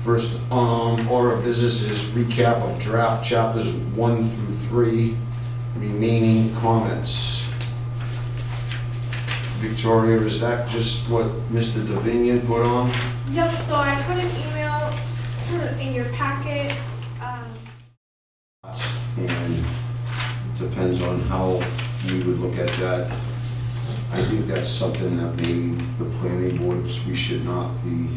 First order of business is recap of draft chapters 1 through 3, remaining comments. Victoria, is that just what Mr. Davinian put on? Yep, so I put an email in your packet. And depends on how we would look at that. I think that's something that maybe the planning boards, we should not be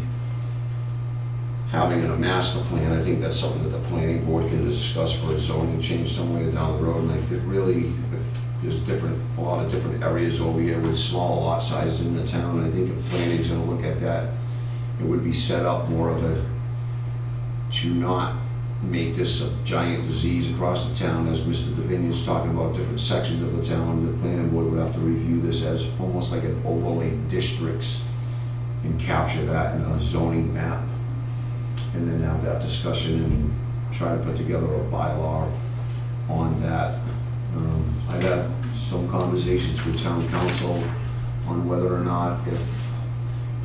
having in a master plan. I think that's something that the planning board can discuss for a zoning change somewhere down the road. And I think really, if there's a lot of different areas over here with small lot sizes in the town, I think if planning's gonna look at that, it would be set up more of a, to not make this a giant disease across the town, as Mr. Davinian's talking about different sections of the town. The planning board would have to review this as almost like an overlay districts and capture that in a zoning map, and then have that discussion and try to put together a bylaw on that. I've had some conversations with town council on whether or not if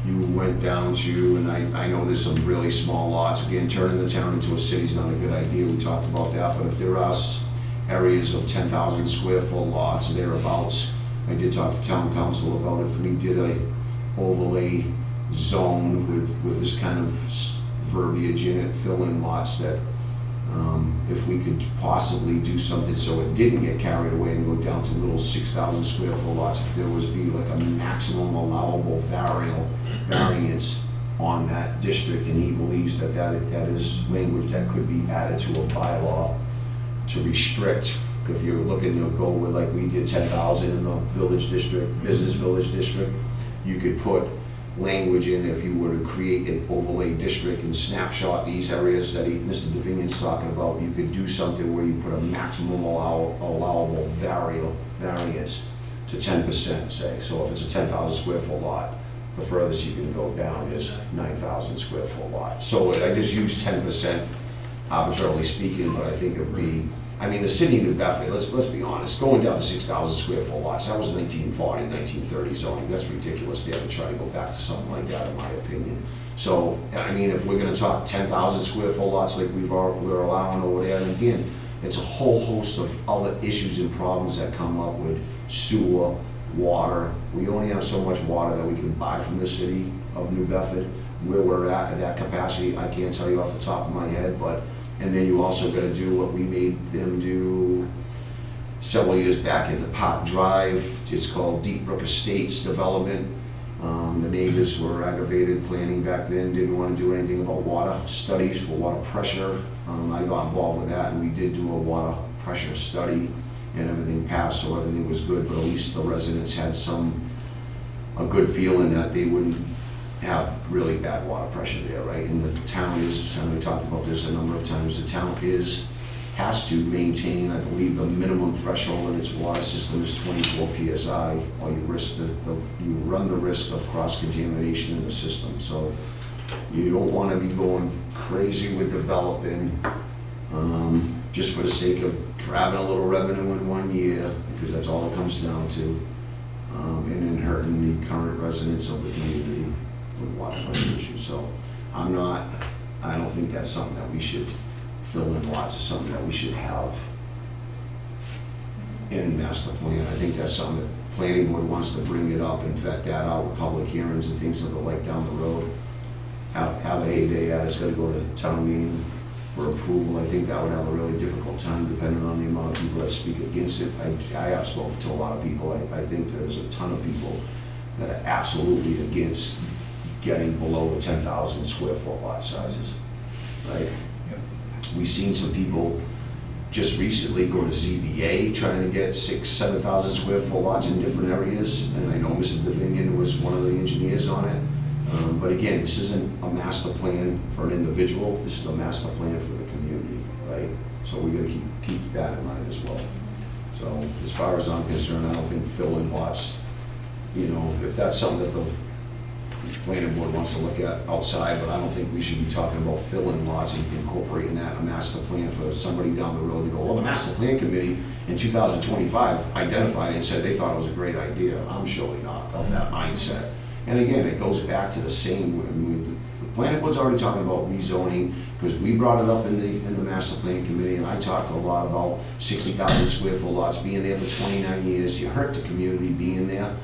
you went down to, and I know there's some really small lots, again, turning the town into a city is not a good idea, we talked about that, but if there are areas of 10,000 square foot lots, thereabouts, I did talk to town council about if we did a overlay zone with this kind of verbiage in it, fill-in lots, that if we could possibly do something so it didn't get carried away and go down to little 6,000 square foot lots, if there was be like a maximum allowable variance on that district, and he believes that is language that could be added to a bylaw to restrict, if you're looking to go with, like we did 10,000 in the village district, business village district, you could put language in if you were to create an overlay district and snapshot these areas that Mr. Davinian's talking about. You could do something where you put a maximum allowable variance to 10%, say. So if it's a 10,000 square foot lot, the furthest you can go down is 9,000 square foot lot. So I just use 10% arbitrarily speaking, but I think it would be, I mean, the city of New Bedford, let's be honest, going down to 6,000 square foot lots, that was 1940, 1930 zoning. That's ridiculous to ever try to go back to something like that, in my opinion. So, I mean, if we're gonna talk 10,000 square foot lots like we're allowing over there, and again, it's a whole host of other issues and problems that come up with sewer, water. We only have so much water that we can buy from the city of New Bedford. Where we're at that capacity, I can't tell you off the top of my head, but and then you also got to do what we made them do several years back at the Park Drive. It's called Deep Brook Estates Development. The neighbors were aggravated planning back then, didn't want to do anything about water studies for water pressure. I got involved with that, and we did do a water pressure study, and everything passed, so everything was good, but at least the residents had a good feeling that they wouldn't have really bad water pressure there, right? And the town is, and we talked about this a number of times, the town has to maintain, I believe, the minimum threshold in its water system is 24 PSI, or you run the risk of cross-contamination in the system. So you don't want to be going crazy with developing just for the sake of grabbing a little revenue in 1 year, because that's all it comes down to, and then hurting the current residents of the community with water pressure issues. So I don't think that's something that we should fill in lots of, something that we should have in master plan. I think that's something that the planning board wants to bring it up and vet that out with public hearings and things of the like down the road. Have a heyday at it. It's got to go to town meeting for approval. I think that would have a really difficult time depending on the amount of people that speak against it. I have spoken to a lot of people. I think there's a ton of people that are absolutely against getting below the 10,000 square foot lot sizes, right? Yep. We've seen some people just recently go to ZBA trying to get 6,000, 7,000 square foot lots in different areas, and I know Mr. Davinian was one of the engineers on it. But again, this isn't a master plan for an individual, this is a master plan for the community, right? So we gotta keep that in mind as well. So as far as I'm concerned, I don't think fill-in lots, if that's something that the planning board wants to look at outside, but I don't think we should be talking about fill-in lots and incorporating that in a master plan for somebody down the road to go, well, the master plan committee in 2025 identified it and said they thought it was a great idea. I'm surely not of that mindset. And again, it goes back to the same, planning board's already talking about rezoning, because we brought it up in the master planning committee, and I talked a lot about 60,000 square foot lots being there for 29 years. You hurt the community being there.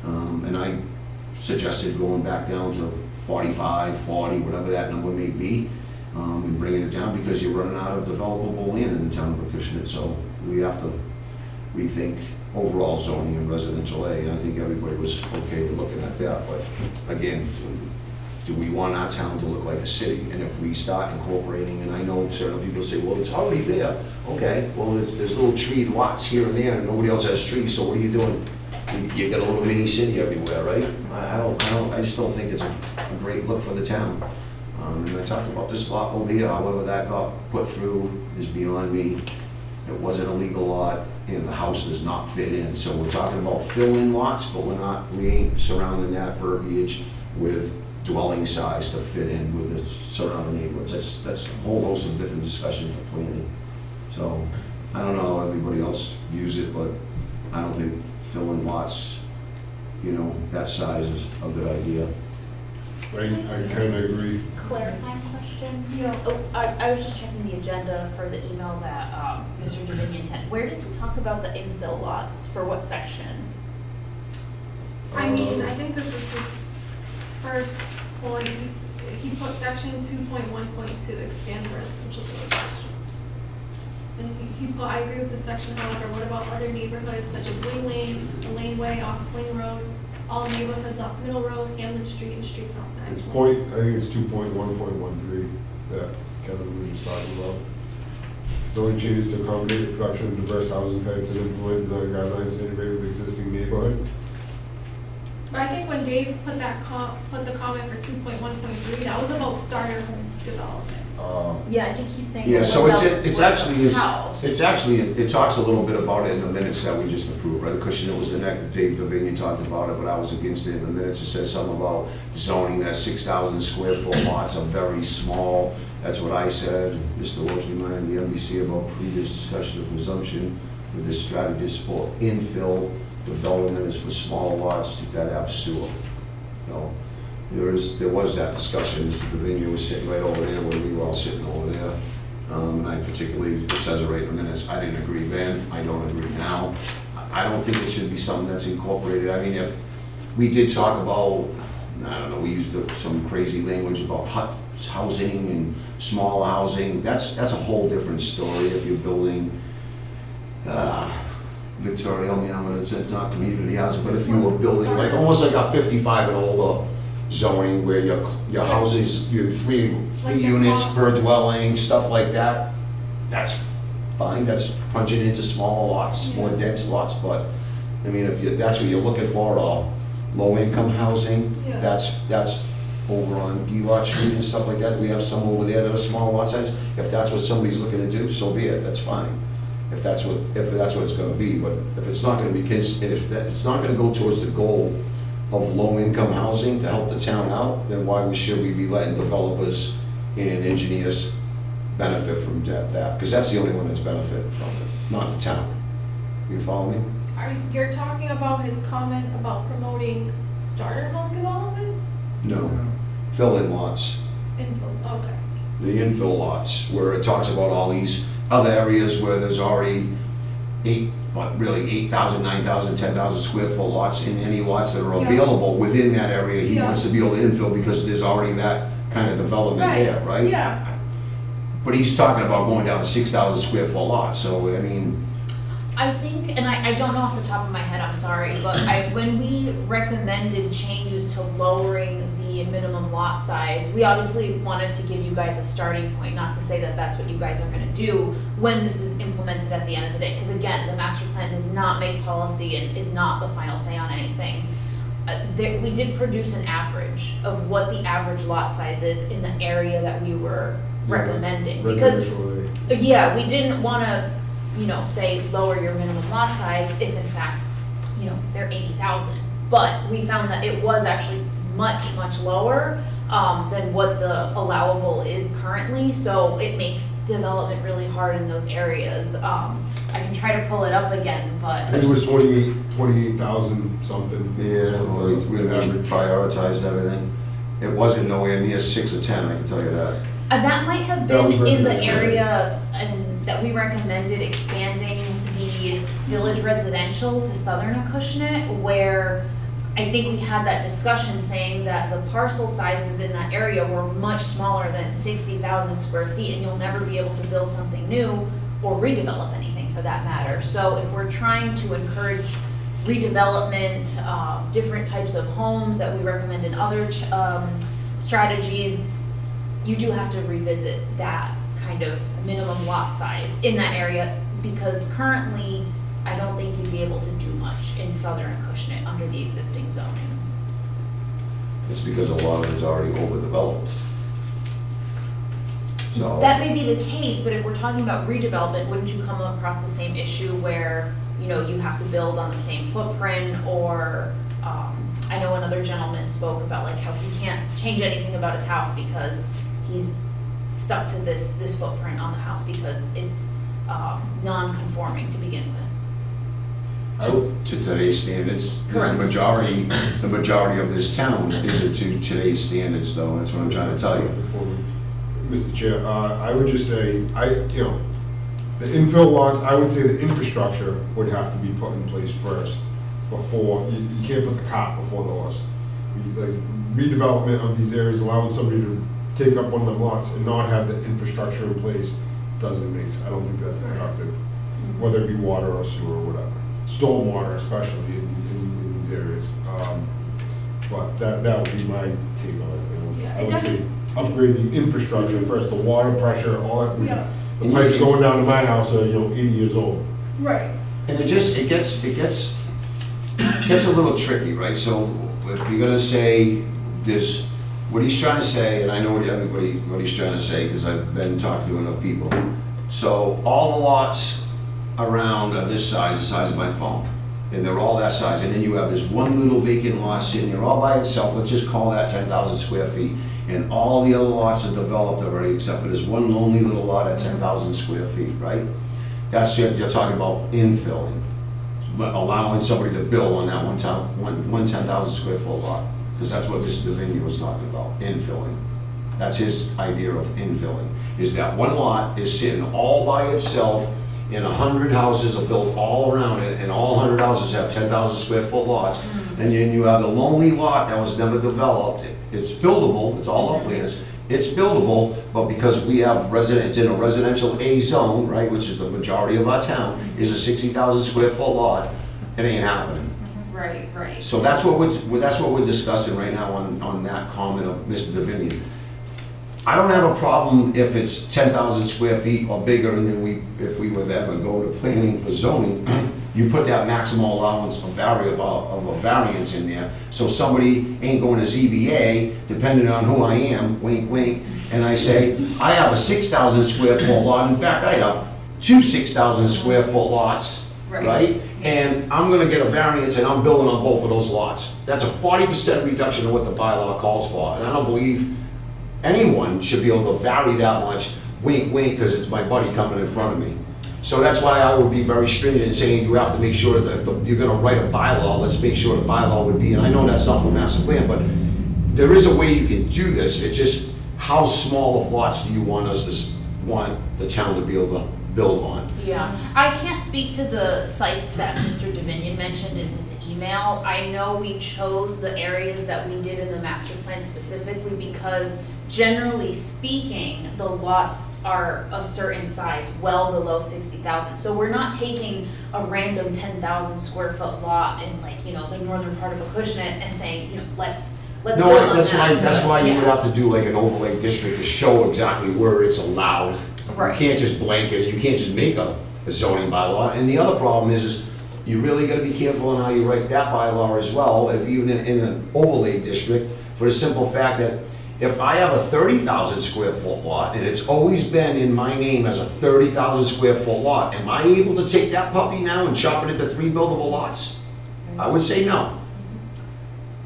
And I suggested going back down to 45, 40, whatever that number may be, and bringing it down, because you're running out of developable land in the town of Acushnet. So we have to rethink overall zoning in residential A, and I think everybody was okay with looking at that. But again, do we want our town to look like a city? And if we start incorporating, and I know certain people say, well, it's already there. Okay, well, there's little tree lots here and there, and nobody else has trees, so what are you doing? You got a little mini city everywhere, right? I just don't think it's a great look for the town. And I talked about this lot over here, however that got put through is beyond me. It wasn't a legal lot, and the house does not fit in. So we're talking about fill-in lots, but we ain't surrounding that verbiage with dwelling size to fit in with the surrounding neighborhoods. That's a whole host of different discussion for planning. So I don't know how everybody else views it, but I don't think fill-in lots, that size is a good idea. I kind of agree. Clarifying question. I was just checking the agenda for the email that Mr. Dominion sent. Where does he talk about the infill lots? For what section? I mean, I think this is his first point. He put section 2.1.2, expand the residential zone section. And he put, I agree with the section, however, what about other neighborhoods such as Wing Lane, the Laneway off Wing Road, all neighborhoods off Middle Road, Hamlin Street, and streets off It's Maxwell? I think it's 2.1.13 that Kevin was just talking about. Zoning changes to accommodate the production of diverse housing types and implement design guidelines to integrate with existing neighborhood. But I think when Dave put that put the comment for 2.1.3, that was about starter home development. Yeah, I think he's saying. Yeah, so house. it's actually, it talks a little bit about it in the minutes that we just approved, right? Because it was the next, Dave Davinian talked about it, but I was against it in the minutes. It says something about zoning that 6,000 square foot lots are very small. That's what I said. Mr. Woods reminded the NBC about previous discussion of presumption with this strategist for infill development is for small lots, that have sewer. There was that discussion. Mr. Davinian was sitting right over there when we were all sitting over there. And I particularly, it says it right in the minutes, I didn't agree then, I don't agree now. I don't think it should be something that's incorporated. I mean, if we did talk about, I don't know, we used some crazy language about hut housing and small housing, that's a whole different story. If you're building, Victoria, help me out when it's not community housing, but if you were building like, almost like a 55 and older zoning where your houses, your three Like units that. per dwelling, stuff like that, that's fine, that's punching into smaller lots, more dense lots, but, I mean, if that's what you're looking for, low-income housing, Yeah. that's over on Givat Street and stuff like that, we have some over there that are small lot size. If that's what somebody's looking to do, so be it, that's fine. If that's what it's gonna be, but if it's not gonna be, if it's not gonna go towards the goal of low-income housing to help the town out, then why should we be letting developers and engineers benefit from that? Because that's the only one that's benefiting from it, not the town. You follow me? You're talking about his comment about promoting starter home development? No. Fill-in lots. Infill, okay. The infill lots, where it talks about all these other areas where there's already 8,000, 9,000, 10,000 square foot lots, in any lots that are Yeah. available within that area. He Yeah. wants to be able to infill because there's already that kind of development there, right? Yeah. But he's talking about going down to 6,000 square foot lots, so I mean, I think, and I don't know off the top of my head, I'm sorry, but when we recommended changes to lowering the minimum lot size, we obviously wanted to give you guys a starting point, not to say that that's what you guys are gonna do when this is implemented at the end of the day, because again, the master plan does not make policy and is not the final say on anything. We did produce an average of what the average lot size is in the area that we were recommending, because Residential. yeah, we didn't wanna, say lower your minimum lot size if in fact, they're 80,000. But we found that it was actually much, much lower than what the allowable is currently, so it makes development really hard in those areas. I can try to pull it up again, I but think it was 28,000 something. yeah, we Average. prioritize everything. It wasn't nowhere near 6 or 10, I can tell you that. That might have That been was in the residential. area and that we recommended expanding the village residential to southern Acushnet, where I think we had that discussion saying that the parcel sizes in that area were much smaller than 60,000 square feet, and you'll never be able to build something new or redevelop anything for that matter. So if we're trying to encourage redevelopment, different types of homes that we recommend in other strategies, you do have to revisit that kind of minimum lot size in that area, because currently, I don't think you'd be able to do much in southern Acushnet under the existing zoning. It's because a lot of it's already overdeveloped. So. That may be the case, but if we're talking about redevelopment, wouldn't you come across the same issue where, you know, you have to build on the same footprint, or, I know another gentleman spoke about like how he can't change anything about his house because he's stuck to this footprint on the house because it's non-conforming to begin with. To today's standards, there's Correct. the majority of this town is to today's standards though, that's what I'm trying to tell you. Mr. Chair, I would just say, the infill lots, I would say the infrastructure would have to be put in place first before, you can't put the cart before the horse. Like, redevelopment of these areas, allowing somebody to take up one of the lots and not have the infrastructure in place doesn't make sense. I don't think that's productive, whether it be water or sewer or whatever. Stormwater especially in these areas. But that would be my take on it. Yeah, I it would say doesn't- upgrade the infrastructure first, the water pressure, all that. Yeah. The pipes going down to my house are, 80 years old. Right. And it gets a little tricky, right? So if you're gonna say there's, what he's trying to say, and I know what he's trying to say, because I've been talking to enough people. So all the lots around are this size, the size of my phone, and they're all that size, and then you have this one little vacant lot sitting there all by itself, let's just call that 10,000 square feet, and all the other lots are developed already, except for this one lonely little lot at 10,000 square feet, right? That's it, you're talking about infilling, but allowing somebody to build on that one 10,000 square foot lot, because that's what Mr. Davini was talking about, infilling. That's his idea of infilling, is that one lot is sitting all by itself, and 100 houses are built all around it, and all 100 houses have 10,000 square foot lots, and then you have the lonely lot that was never developed. It's buildable, it's all uplands, it's buildable, but because we have it's in a residential A zone, right, which is the majority of our town, is a 60,000 square foot lot, it ain't happening. Right. So that's what we're discussing right now on that comment of Mr. Davini. I don't have a problem if it's 10,000 square feet or bigger, and then if we would ever go to planning for zoning, you put that maximum allowance of a variance in there, so somebody ain't going to ZBA, depending on who I am, wink, wink, and I say, I have a 6,000 square foot lot, in fact, I have two 6,000 square foot lots, right? And I'm gonna get a variance and I'm building on both of those lots. That's a 40% reduction of what the bylaw calls for, and I don't believe anyone should be able to vary that much, wink, wink, because it's my buddy coming in front of me. So that's why I would be very stringent in saying you have to make sure that if you're gonna write a bylaw, let's make sure the bylaw would be, and I know that's not for master plan, but there is a way you can do this. It's just, how small of lots do you want the town to be able to build on? Yeah, I can't speak to the sites that Mr. Dominion mentioned in his email. I know we chose the areas that we did in the master plan specifically because generally speaking, the lots are a certain size, well below 60,000. So we're not taking a random 10,000 square foot lot in the northern part of Acushnet and saying, let's build on No, that. that's why you would Yeah. have to do like an overlay district to show exactly where it's allowed. Right. You can't just blanket it, you can't just make a zoning bylaw. And the other problem is you really gotta be careful on how you write that bylaw as well, if even in an overlay district, for the simple fact that if I have a 30,000 square foot lot, and it's always been in my name as a 30,000 square foot lot, am I able to take that puppy now and chop it into 3 buildable lots? I would say no.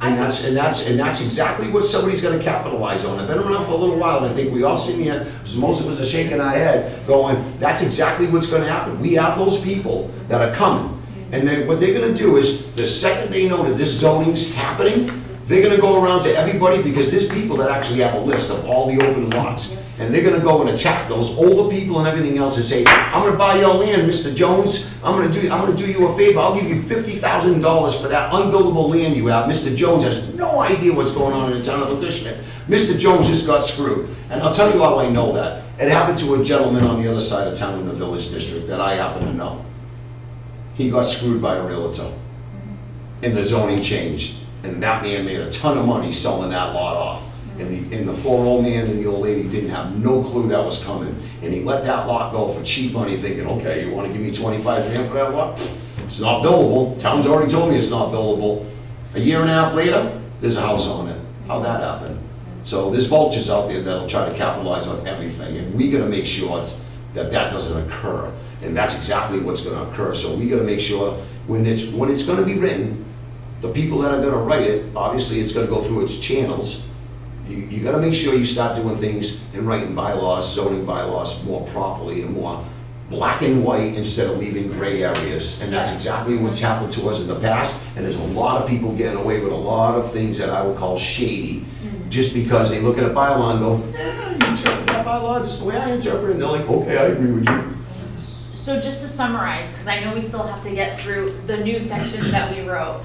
And that's exactly what somebody's gonna capitalize on. I've been around for a little while, and I think we all sitting here, because most of us are shaking our head, going, that's exactly what's gonna happen. We have those people that are coming. And what they're gonna do is, the second they know that this zoning's happening, They're gonna go around to everybody, because there's people that actually have a list of all the open lots. And they're gonna go and attack those older people and everything else and say, I'm gonna buy your land, Mr. Jones. I'm gonna do you a favor. I'll give you $50,000 for that unbuildable land you have. Mr. Jones has no idea what's going on in the town of Acushnet. Mr. Jones just got screwed. And I'll tell you how I know that. It happened to a gentleman on the other side of town in the village district that I happen to know. He got screwed by a realtor. And the zoning changed. And that man made a ton of money selling that lot off. And the poor old man and the old lady didn't have no clue that was coming. And he let that lot go for cheap money, thinking, okay, you wanna give me 25 grand for that lot? It's not buildable. Town's already told me it's not buildable. A year and a half later, there's a house on it. How'd that happen? So there's vultures out there that'll try to capitalize on everything, and we gotta make sure that that doesn't occur. And that's exactly what's gonna occur. So we gotta make sure when it's gonna be written, the people that are gonna write it, obviously it's gonna go through its channels. You gotta make sure you start doing things and writing bylaws, zoning bylaws more properly and more black and white instead of leaving gray areas. And that's exactly what's happened to us in the past. And there's a lot of people getting away with a lot of things that I would call shady. Just because they look at a bylaw and go, you interpret that bylaw just the way I interpret it. And they're like, okay, I agree with you. So just to summarize, because I know we still have to get through the new sections that we wrote.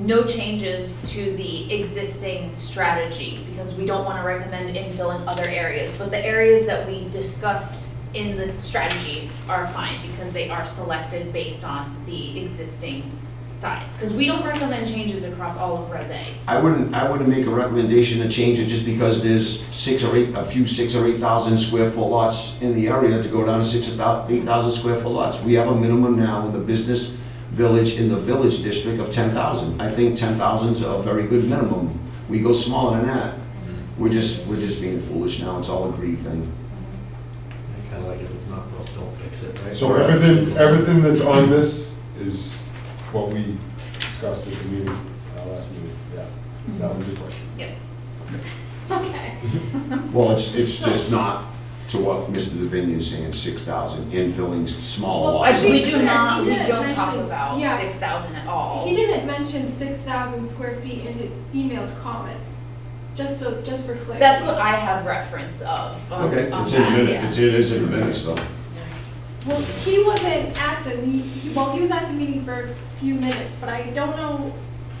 No changes to the existing strategy, because we don't want to recommend infill in other areas. But the areas that we discussed in the strategy are fine, because they are selected based on the existing size. Because we don't recommend changes across all of Res A. I wouldn't make a recommendation to change it just because there's 6 or 8,000 square foot lots in the area to go down to 6 or 8,000 square foot lots. We have a minimum now in the business village, in the village district, of 10,000. I think 10,000 is a very good minimum. We go smaller than that. We're just being foolish now. It's all a greed thing. Kind of like if it's not broke, don't fix it, right? So everything that's on this is what we discussed at the meeting, last meeting, yeah. That was your question. Yes. Okay. Well, it's just not to what Mr. Davinion's saying, 6,000, infilling smaller Well, lots. We do not, He we didn't don't talk mention- about yeah. 6,000 at all. He didn't mention 6,000 square feet in his emailed comments, just for clarity. That's what I have reference of. Okay, on it's in the that, minutes, yeah. it is in the minutes though. Well, he wasn't at the he was at the meeting for a few minutes, but I don't know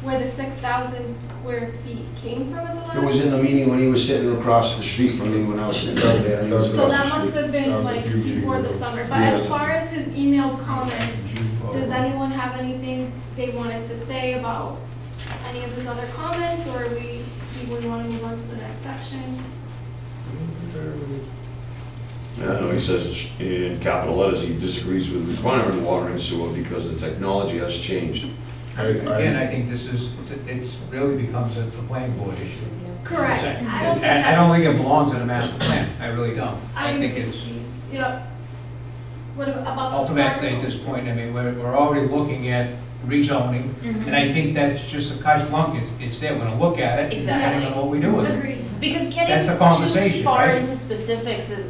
where the 6,000 square feet came from at the last. It was in the meeting when he was sitting across the street from me when I was sitting out there. and he was So across that the must street. have been That was a like few meetings before the ago. summer, but Yeah. as far as his emailed comments, does anyone have anything they wanted to say about any of his other comments, or do we want to move on to the next section? Yeah, no, he says in capital letters, he disagrees with requiring water and sewer because the technology has changed. Again, I think this is, it's really becomes a planning board issue. Correct. I I don't think I don't think it belongs in a master plan, I really don't. I think it's, Yeah. What about the ultimately at sparkle? this point, I mean, we're already looking at rezoning, and I think that's just a carte blanche, it's there, we're gonna look at it, Exactly. depending on what we do with it. Agreed. Because That's getting a conversation, too far right? into specifics is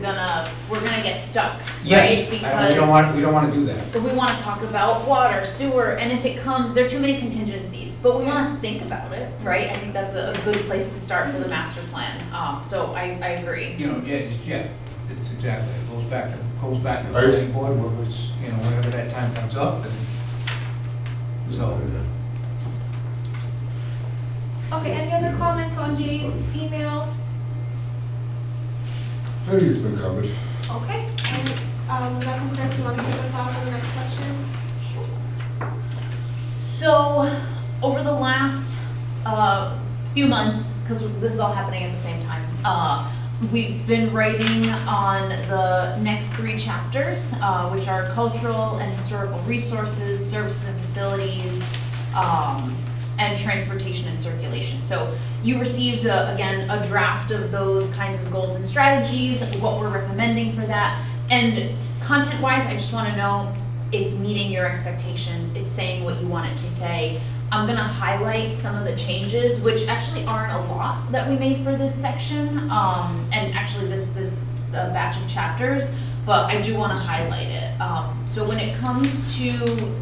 we're gonna get stuck, Yes, right? we Because don't wanna do that. we wanna talk about water, sewer, and if it comes, there are too many contingencies, but we wanna think about it, right? I think that's a good place to start for the master plan, so I agree. You know, it's exactly, it goes back to the I- planning board, where it's, you know, whenever that time comes up, and so. Okay, any other comments on Dave's email? I think it's been covered. Okay, and, Rebecca and Chris, you wanna kick us off for the next section? So, over the last few months, because this is all happening at the same time, we've been writing on the next 3 chapters, which are cultural and historical resources, services and facilities, and transportation and circulation. So you received, again, a draft of those kinds of goals and strategies, what we're recommending for that. And content-wise, I just want to know it's meeting your expectations, it's saying what you want it to say. I'm gonna highlight some of the changes, which actually aren't a lot that we made for this section, and actually this batch of chapters, but I do wanna highlight it. So when it comes to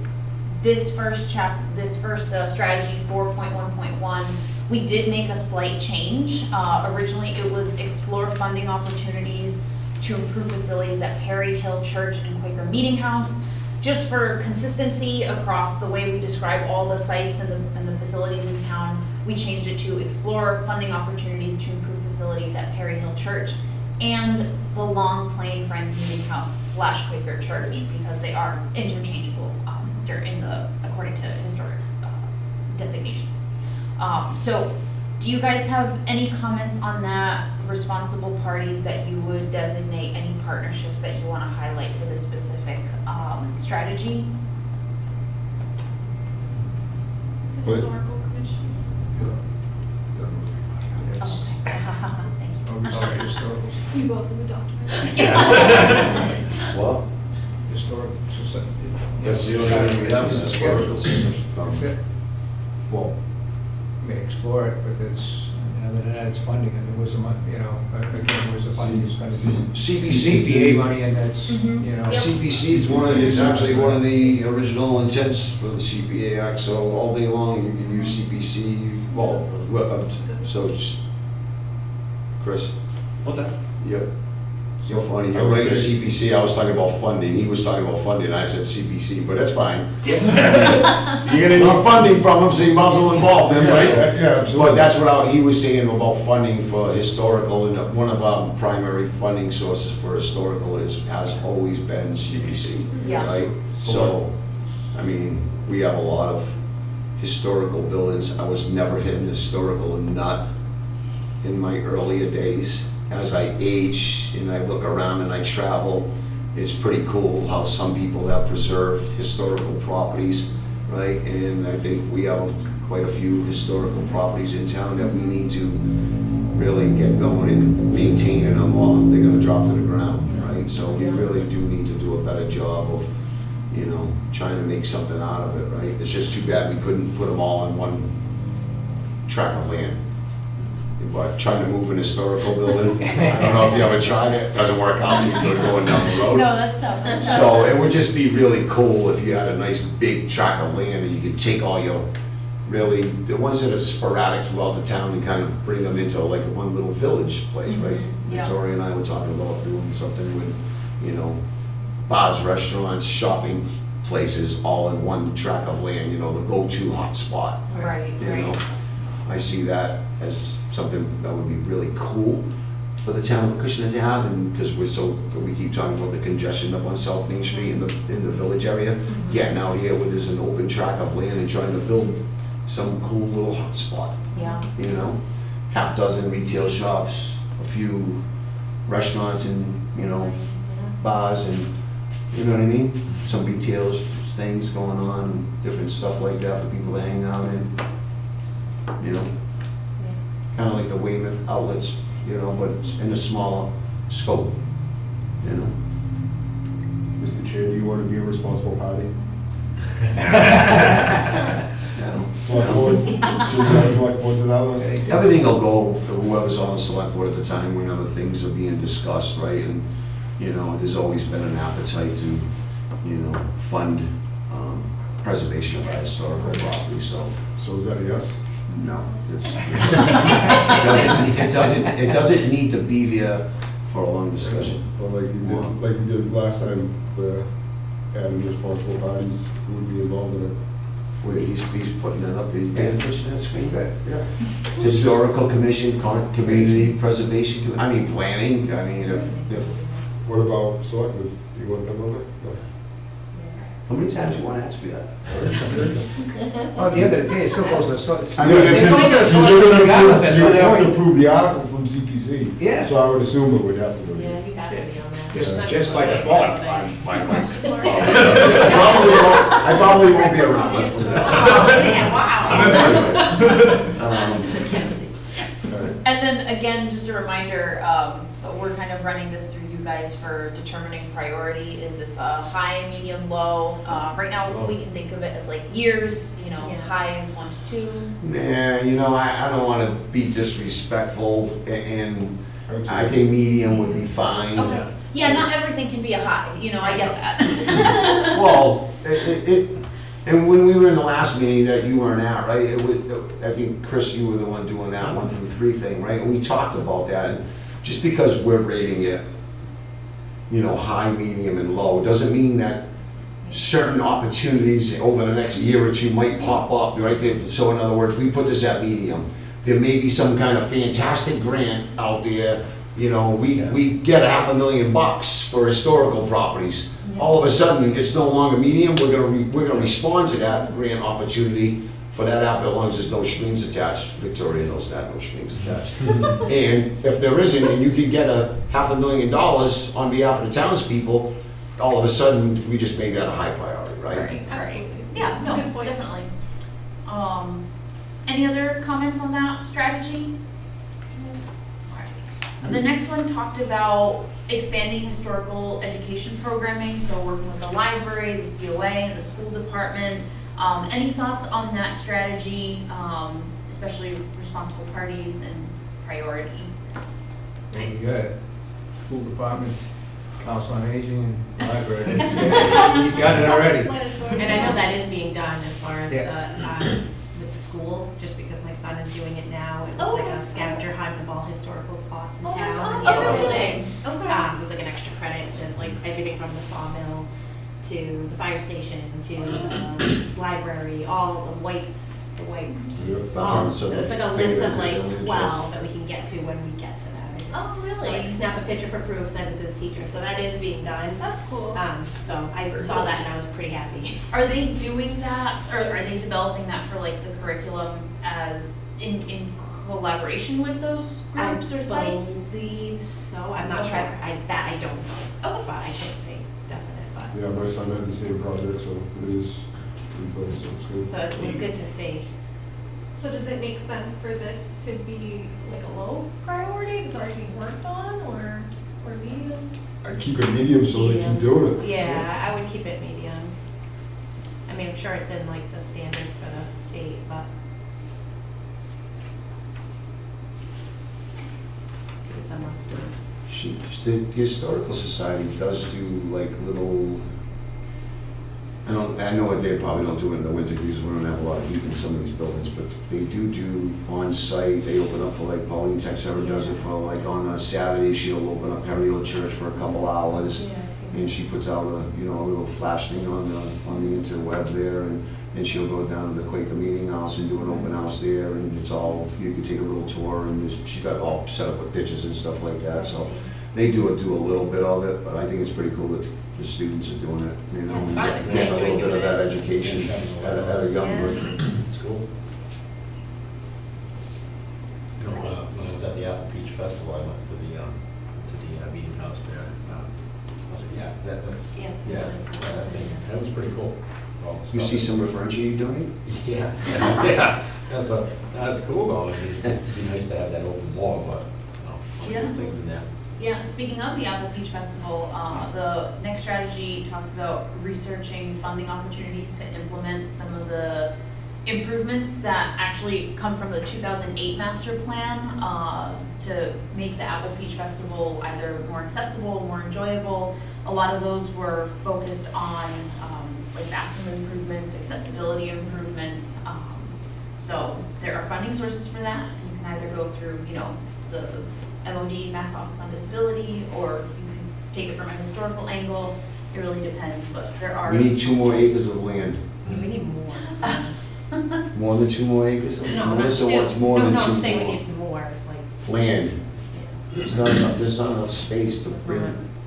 this first strategy 4.1.1, we did make a slight change. Originally, it was explore funding opportunities to improve facilities at Perry Hill Church and Quaker Meeting House. Just for consistency across the way we describe all the sites and the facilities in town, we changed it to explore funding opportunities to improve facilities at Perry Hill Church and the Long Plain Friends Meeting House / Quaker Church, because they are interchangeable according to historic designations. So do you guys have any comments on that? Responsible parties that you would designate, any partnerships that you want to highlight for this specific strategy? Historical commission. Oh, okay. Thank you. You both in the document. Well, Historic society. that's the only thing we have is historical. That's it. Well, I mean, explore it, but it's, other than that, it's funding, and there was a month, again, there was a funding, it's gonna be CPC. CPA money, and that's, Mhm. Yep. CPC is actually one of the original intents for the CPA Act, so all day long you can use CPC, so it's, Chris, What's that? you're funny, I you're would right, say- CPC, I was talking about funding, he was talking about funding, I said CPC, but that's fine. You're gonna need funding from him, so you might as well involve him, right? Yeah, absolutely. But that's what he was saying about funding for historical, and one of our primary funding sources for historical has always been CPC, Yeah. right? So, I mean, we have a lot of historical buildings. I was never hit an historical nut in my earlier days. As I age and I look around and I travel, it's pretty cool how some people have preserved historical properties, right? And I think we have quite a few historical properties in town that we need to really get going and maintaining them, or they're gonna drop to the ground, right? So we really do need to do a better job of, trying to make something out of it, right? It's just too bad we couldn't put them all on one tract of land. But trying to move an historical building, I don't know if you ever tried it, doesn't work out, so you're going down the road. No, that's tough. That's tough. So it would just be really cool if you had a nice big tract of land and you could take all your, really, the ones that are sporadic throughout the town and kind of bring them into like one little village place, right? Yeah. Victoria and I were talking about doing something with, bars, restaurants, shopping places, all in one tract of land, the go-to hot spot. Right, You know, right. I see that as something that would be really cool for the town of Acushnet to have, and because we keep talking about the congestion up on South Main Street in the village area, getting out here where there's an open tract of land and trying to build some cool little hot spot, Yeah. half dozen retail shops, a few restaurants and, bars and, you know what I mean? Some retail things going on, different stuff like that for people to hang out in, kind of like the Weymouth outlets, but it's in a smaller scope, Mr. Chair, do you want to be a responsible party? Select board, should we add select board to that list? Everything will go, whoever's on the select board at the time, whenever things are being discussed, right? And, there's always been an appetite to, fund preservation of our historical property, so. So is that a yes? No, it doesn't need to be there for a long discussion. Well, like we did last time, where adding responsible parties who would be involved in it. Where he's putting that up, did you pay attention to that screen? Yeah. Historical commission, community preservation, planning, if, What about selectmen? Do you want them on it? No. how many times you want to ask me that? Well, at the end of the day, it still goes to the, I mean, if it goes to the you're select gonna board regardless, approve, that's you're my gonna have to point. approve the article from CPC. Yeah. So I would assume it would have to go. Yeah, you got to be on that. Just by default. I probably won't be around, let's put it that Oh, man, wow. And then again, just a reminder, we're kind of running this through you guys for determining priority. Is this a high, medium, low? Right now, we can think of it as like years, high is 1 to 2. Nah, I don't want to be disrespectful, and I would say- I think medium would be fine. Okay. Yeah, not everything can be a high, I get that. Well, And when we were in the last meeting that you weren't at, right, I think, Chris, you were the one doing that 1 through 3 thing, right? And we talked about that, and just because we're rating it, you know, high, medium, and low, doesn't mean that certain opportunities over the next year or two might pop up, right? So in other words, we put this at medium. There may be some kind of fantastic grant out there, you know, we get $500,000 for historical properties. All of a sudden, it's no longer medium, we're gonna respond to that grant opportunity for that after, as long as there's no strings attached. Victoria knows that, no strings attached. And if there isn't, and you could get $500,000 on behalf of the townspeople, all of a sudden, we just made that a high priority, right? Right. Absolutely. Yeah, That's a no, good point. definitely. Any other comments on that strategy? Okay. The next one talked about expanding historical education programming, so working with the library, the COA, and the school department. Any thoughts on that strategy, especially responsible parties and priority? There you got it. School departments, council on aging, and library. He's got it already. Self-explanatory. And I know that is being done as far as Yeah. with the school, just because my son is doing it now. It was Oh, like okay. a scavenger hunt of all historical spots in Oh, town. that's and awesome. so it was Okay. it was like an extra credit. There's like everything from the sawmill to the fire station to the library, all the whites. So It's like a list of like 12 that we can get to when we get to that. I just, Oh, really? Like snap a picture for proof, send it to the teacher. So that is being done. That's cool. So I saw that and I was pretty happy. Are they doing that, or are they developing that for like the curriculum as in collaboration with those groups or I sites? believe so. I'm not Okay. sure. That I don't know. Okay. But I can't say definite. But Yeah, my son had the same project, so it is in place, so it's good. so it was good to see. So does it make sense for this to be like a low priority, it's already being worked on, or medium? I keep it medium so they keep doing it. Yeah, I would keep it medium. I mean, I'm sure it's in like the standards for the state, but it's a must do. The Historical Society does do like little, I know they probably don't do it in the winter because we don't have a lot of heat in some of these buildings, but they do on-site, they open up for like Pauline Texera does it for like on a Saturday, she'll open up Perry Church for a couple hours. And she puts out a little flash thing on the interweb there, and then she'll go down to the Quaker Meeting House and do an open house there, and it's all, you can take a little tour, and she's got it all set up with pictures and stuff like that, so they do a little bit of it, but I think it's pretty cool that the students are doing it, you know, Yeah, it's and fun. getting a I little enjoy bit of doing that it. education at a young Yeah. age. It's cool. You know, when I was at the Apple Peach Festival, I went to the meeting house there. I was like, yeah, that's, Yeah. I think that was pretty cool. All the You stuff. see some reference you doing it? Yeah, yeah, that's cool though. It'd be nice to have that open wall, but, you know, Yeah. things in there. Yeah, speaking of the Apple Peach Festival, the next strategy talks about researching funding opportunities to implement some of the improvements that actually come from the 2008 master plan to make the Apple Peach Festival either more accessible, more enjoyable. A lot of those were focused on like bathroom improvements, accessibility improvements. So there are funding sources for that. You can either go through, the MOD, Mass Office on Disability, or you can take it from a historical angle. It really depends, but there are. We need 2 more acres of land. We need more. More than 2 more acres? No, not Melissa two. wants more than 2 No, more. I'm saying we need some more, like, Land. There's not enough space to bring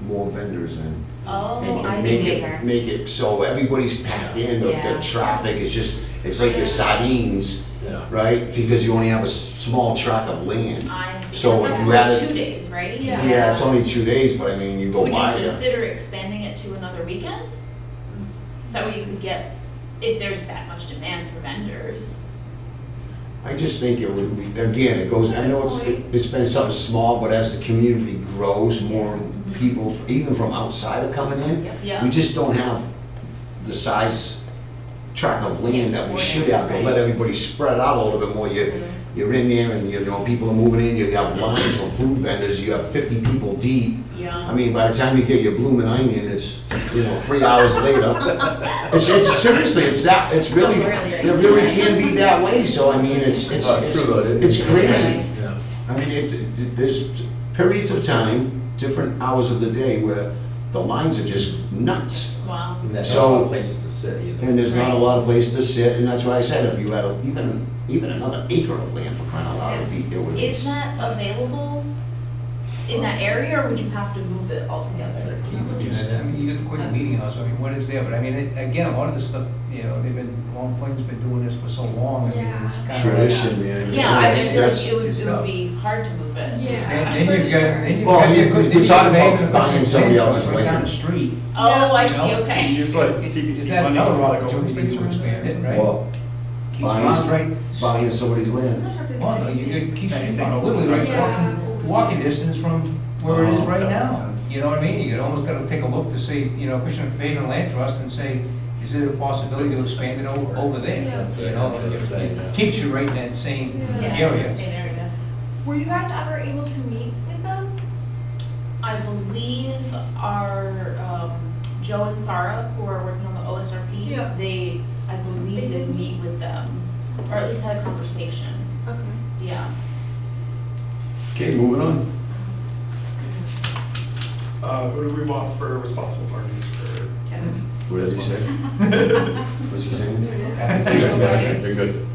more vendors in. Oh, And I make see. it, make it so everybody's packed in, the Yeah. traffic is just, it's like your sardines, Yeah. right? Because you only have a small tract of land. I see. So And if that's you those added- 2 days, right? Yeah. Yeah, it's only 2 days, but I mean, you go Would you by it. consider expanding it to another weekend? Is that what you could get if there's that much demand for vendors? I just think it would be, again, it goes, I know it's been something small, but as the community grows, more people, even from outside are coming in. Yeah. We just don't have the size tract of land that we should have to let everybody spread out a little bit more. you're in there and, you know, people are moving in, you have lines for food vendors, you have 50 people deep. Yeah. I mean, by the time you get your blooming onion, it's, you know, 3 hours later. It's seriously, it's really, it really can be that way, so I mean, it's true, though. it's crazy. Yeah. I mean, there's periods of time, different hours of the day where the lines are just nuts. Wow. And there's So- not a lot of places to sit either. And there's not a lot of places to sit, and that's why I said, if you had even another acre of land for crying out loud, it would be. Is that available in that area, or would you have to move it altogether? I mean, you get the quick meeting house, I mean, what is there, but I mean, again, a lot of this stuff, you know, Long Plain's been doing this for so long, I mean, it's kind of. Tradition, man. Yeah, I feel like That's- it would be hard to move it. Yeah. Then you've got, then you've Well, got. we're talking about buying somebody else's Right down land. the street. Oh, I you see, know? okay. Use like Is CPC that money another for like open opportunity space to or expand it, something? right? Well, Keeps Ron's right. buying somebody's I'm land. not sure if there's Well, no, anything. you get Keith Anything Street, literally right, Yeah. walking distance from where it is right that now. makes sense. You know what I mean? You almost gotta take a look to see, you know, Acushnet Fagan Land Trust and say, is there a possibility to expand it over there? Yeah. You know, it keeps you right in that same Yeah. area. Same area. Were you guys ever able to meet with them? I believe our, Joe and Sarah, who are working on the OSRP, Yeah. I believe They did did meet with them, or at least had a conversation, Okay. yeah. Okay, moving on. Who do we want for responsible parties for? Kevin. What does he say? What's he saying? You're good.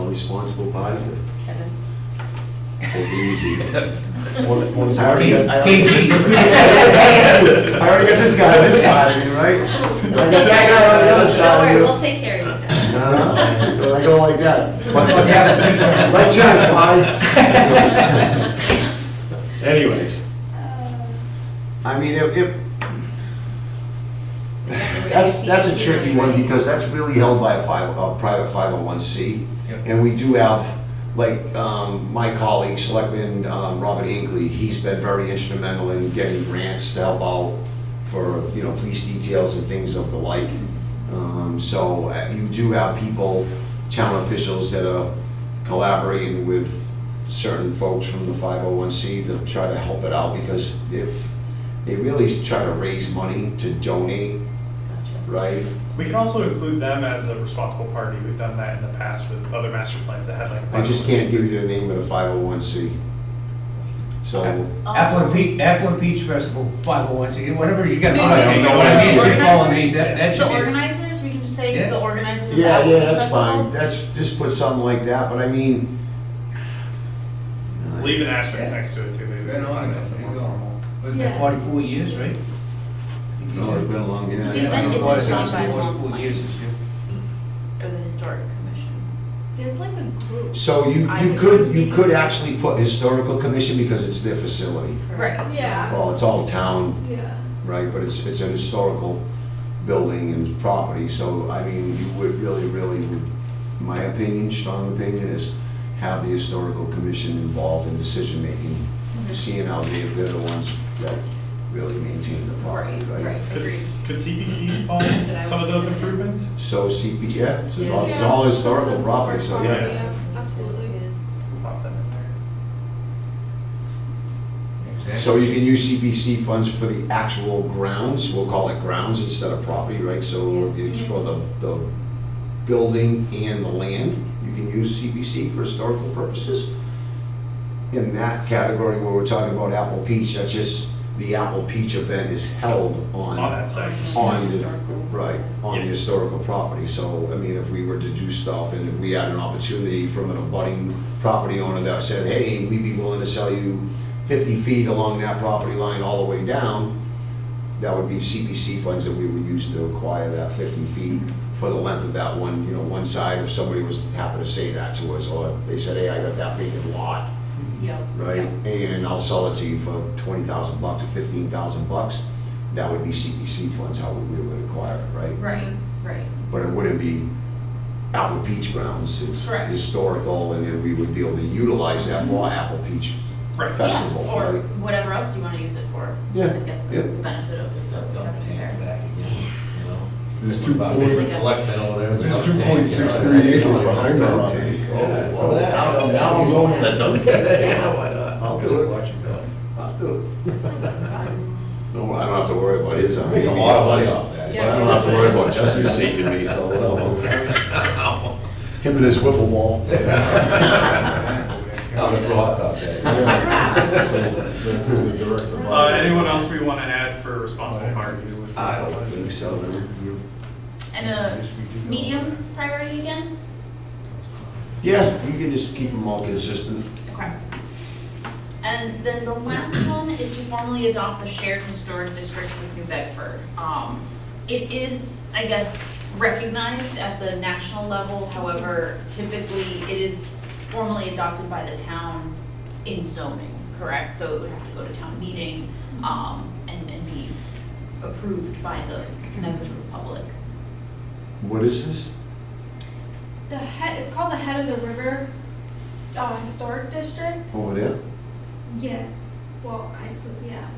Responsible party. Kevin. Take it easy. I KG. already got this guy on this side of me, right? I got that guy on the other Don't side worry, of we'll you. take care of you. No, I go like that. Yeah. Like church, bye. Anyways, I mean, that's a tricky one because that's really held by a private 501c. Yep. And we do have, like, my colleague, Selectman Robert Hinckley, he's been very instrumental in getting grants to help out for, you know, police details and things of the like. So you do have people, town officials that are collaborating with certain folks from the 501c to try to help it out because they really try to raise money to donate, right? we can also include them as a responsible party. We've done that in the past with other master plans that had like. I just can't give you the name of the 501c. So, Apple and Peach Festival, 501c, whatever you got. Maybe You know what I mean? the If you follow me, that The should be. organizers, we can just say Yeah. the organizers of yeah, that yeah, Beach that's Festival. fine. That's, just put something like that, but I mean. Leave an asterisk next to it too, maybe. Right on, Find there something you more go. formal. Wasn't it Yeah. 44 years, right? I think he No, said. it's been a long, So yeah. he's been- I is thought it it John was by Long 44 Plain? years this year. Or the historic commission. There's like a group. So you could actually put historical commission because it's their facility. Right. Yeah. Well, it's all town, Yeah. right, but it's an historical building and property, so, I mean, you would really, my opinion, strong opinion, is have the historical commission involved in decision-making, seeing how they're the ones that really maintain the property, Right, right? agreed. Could CPC fund some of those improvements? So CP, yeah, it's Yeah. all- it's all historical property, so, yeah. Yeah. Absolutely. We'll pop them in there. Exactly. So you can use CPC funds for the actual grounds, we'll call it grounds instead of property, right? So it's for the building and the land, you can use CPC for historical purposes. In that category where we're talking about Apple Peach, that's just, the Apple Peach event is held On that site. on the, right, on the Yeah. historical property. So, I mean, if we were to do stuff and if we had an opportunity from an abutting property owner that said, hey, we'd be willing to sell you 50 feet along that property line all the way down, that would be CPC funds that we would use to acquire that 50 feet for the length of that one, you know, one side, if somebody was, happened to say that to us, or they said, hey, I got that vacant lot, Yep. right? And I'll sell it to you for $20,000 or $15,000. That would be CPC funds, how we would acquire it, right? Right. But it wouldn't be Apple Peach grounds, it's Correct. historical, and then we would be able to utilize that for Apple Peach Right. Festival, Yeah, or right? whatever else you wanna use it for. Yeah, I guess yeah. that's the benefit of That dump having it tank there. back again, you know? There's two About point- the selectmen over there. There's 2.63 acres behind the property. Now I'm going for that dunk tank. Yeah, why not? I'll do it. Watch it go. I'll do it. No, I don't have to worry about his. Make a lot of money off that. But I don't have to worry about Jesse seeking me, so him and his wiffle ball. I'm gonna throw hot dogs at you. That's the director. Anyone else we want to add for responsible parties? I don't think so, no. And a medium priority again? Yeah, you can just keep them all consistent. Okay. And then the last one is to formally adopt the shared historic district with New Bedford. It is, I guess, recognized at the national level, however, typically it is formally adopted by the town in zoning, correct? So it would have to go to town meeting, and be approved by the members of the public. What is this? It's called the Head of the River, Historic District. Over there? Yes, well, yeah.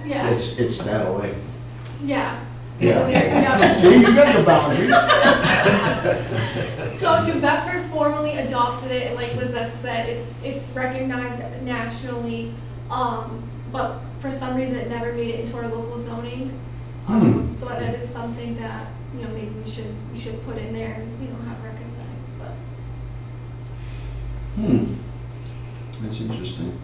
Yeah, It's that way. yeah. Yeah. See, you got your boundaries. So New Bedford formally adopted it, like Lizette said, it's recognized nationally, but for some reason it never made it into our local zoning. So that is something that, maybe we should put in there and, have recognized, but. That's interesting.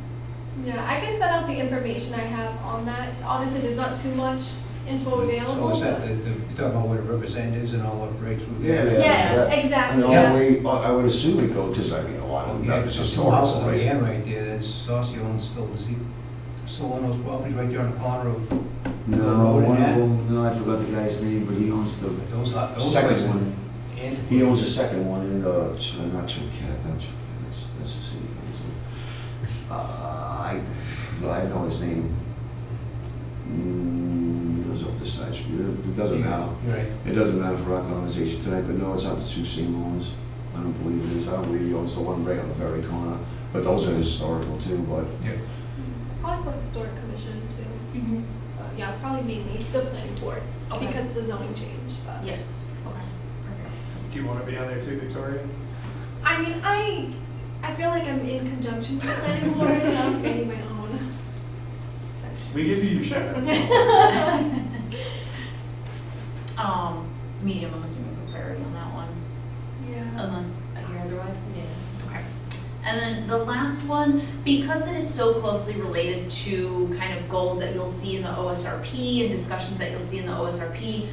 Yeah, I can send out the information I have on that. Honestly, there's not too much info available. So is that, but- you're talking about where the river's end is and all that right through Yeah, there? yeah. Yes, And exactly, all the yeah. way, I would assume it goes, because I mean, a lot of Yeah, that there's is some houses historical, on the right? end right there, that's Saucy owns still, does he still own those properties right there on the corner of? No, Road one of and them, no, I forgot the guy's name, but he owns the Those second places. one. And. He owns a second one in, not Chukat, that's the city. I know his name. He goes up this side, it doesn't matter. Right. It doesn't matter for our conversation tonight, but no, it's not the two same ones. I don't believe it is. I don't believe he owns the one right on the very corner. But those are historical too, but Yeah. Probably put historic commission too. Mm-hmm. Yeah, probably mainly the planning board, Okay. because it's a zoning change, but. Yes, okay, perfect. Do you want to be on there too, Victoria? I mean, I feel like I'm in conjunction with the planning board, so I'm creating my own section. We give you your share. Medium, I'm assuming for priority on that one, Yeah. unless I hear otherwise. Yeah. Okay. And then the last one, because it is so closely related to kind of goals that you'll see in the OSRP and discussions that you'll see in the OSRP,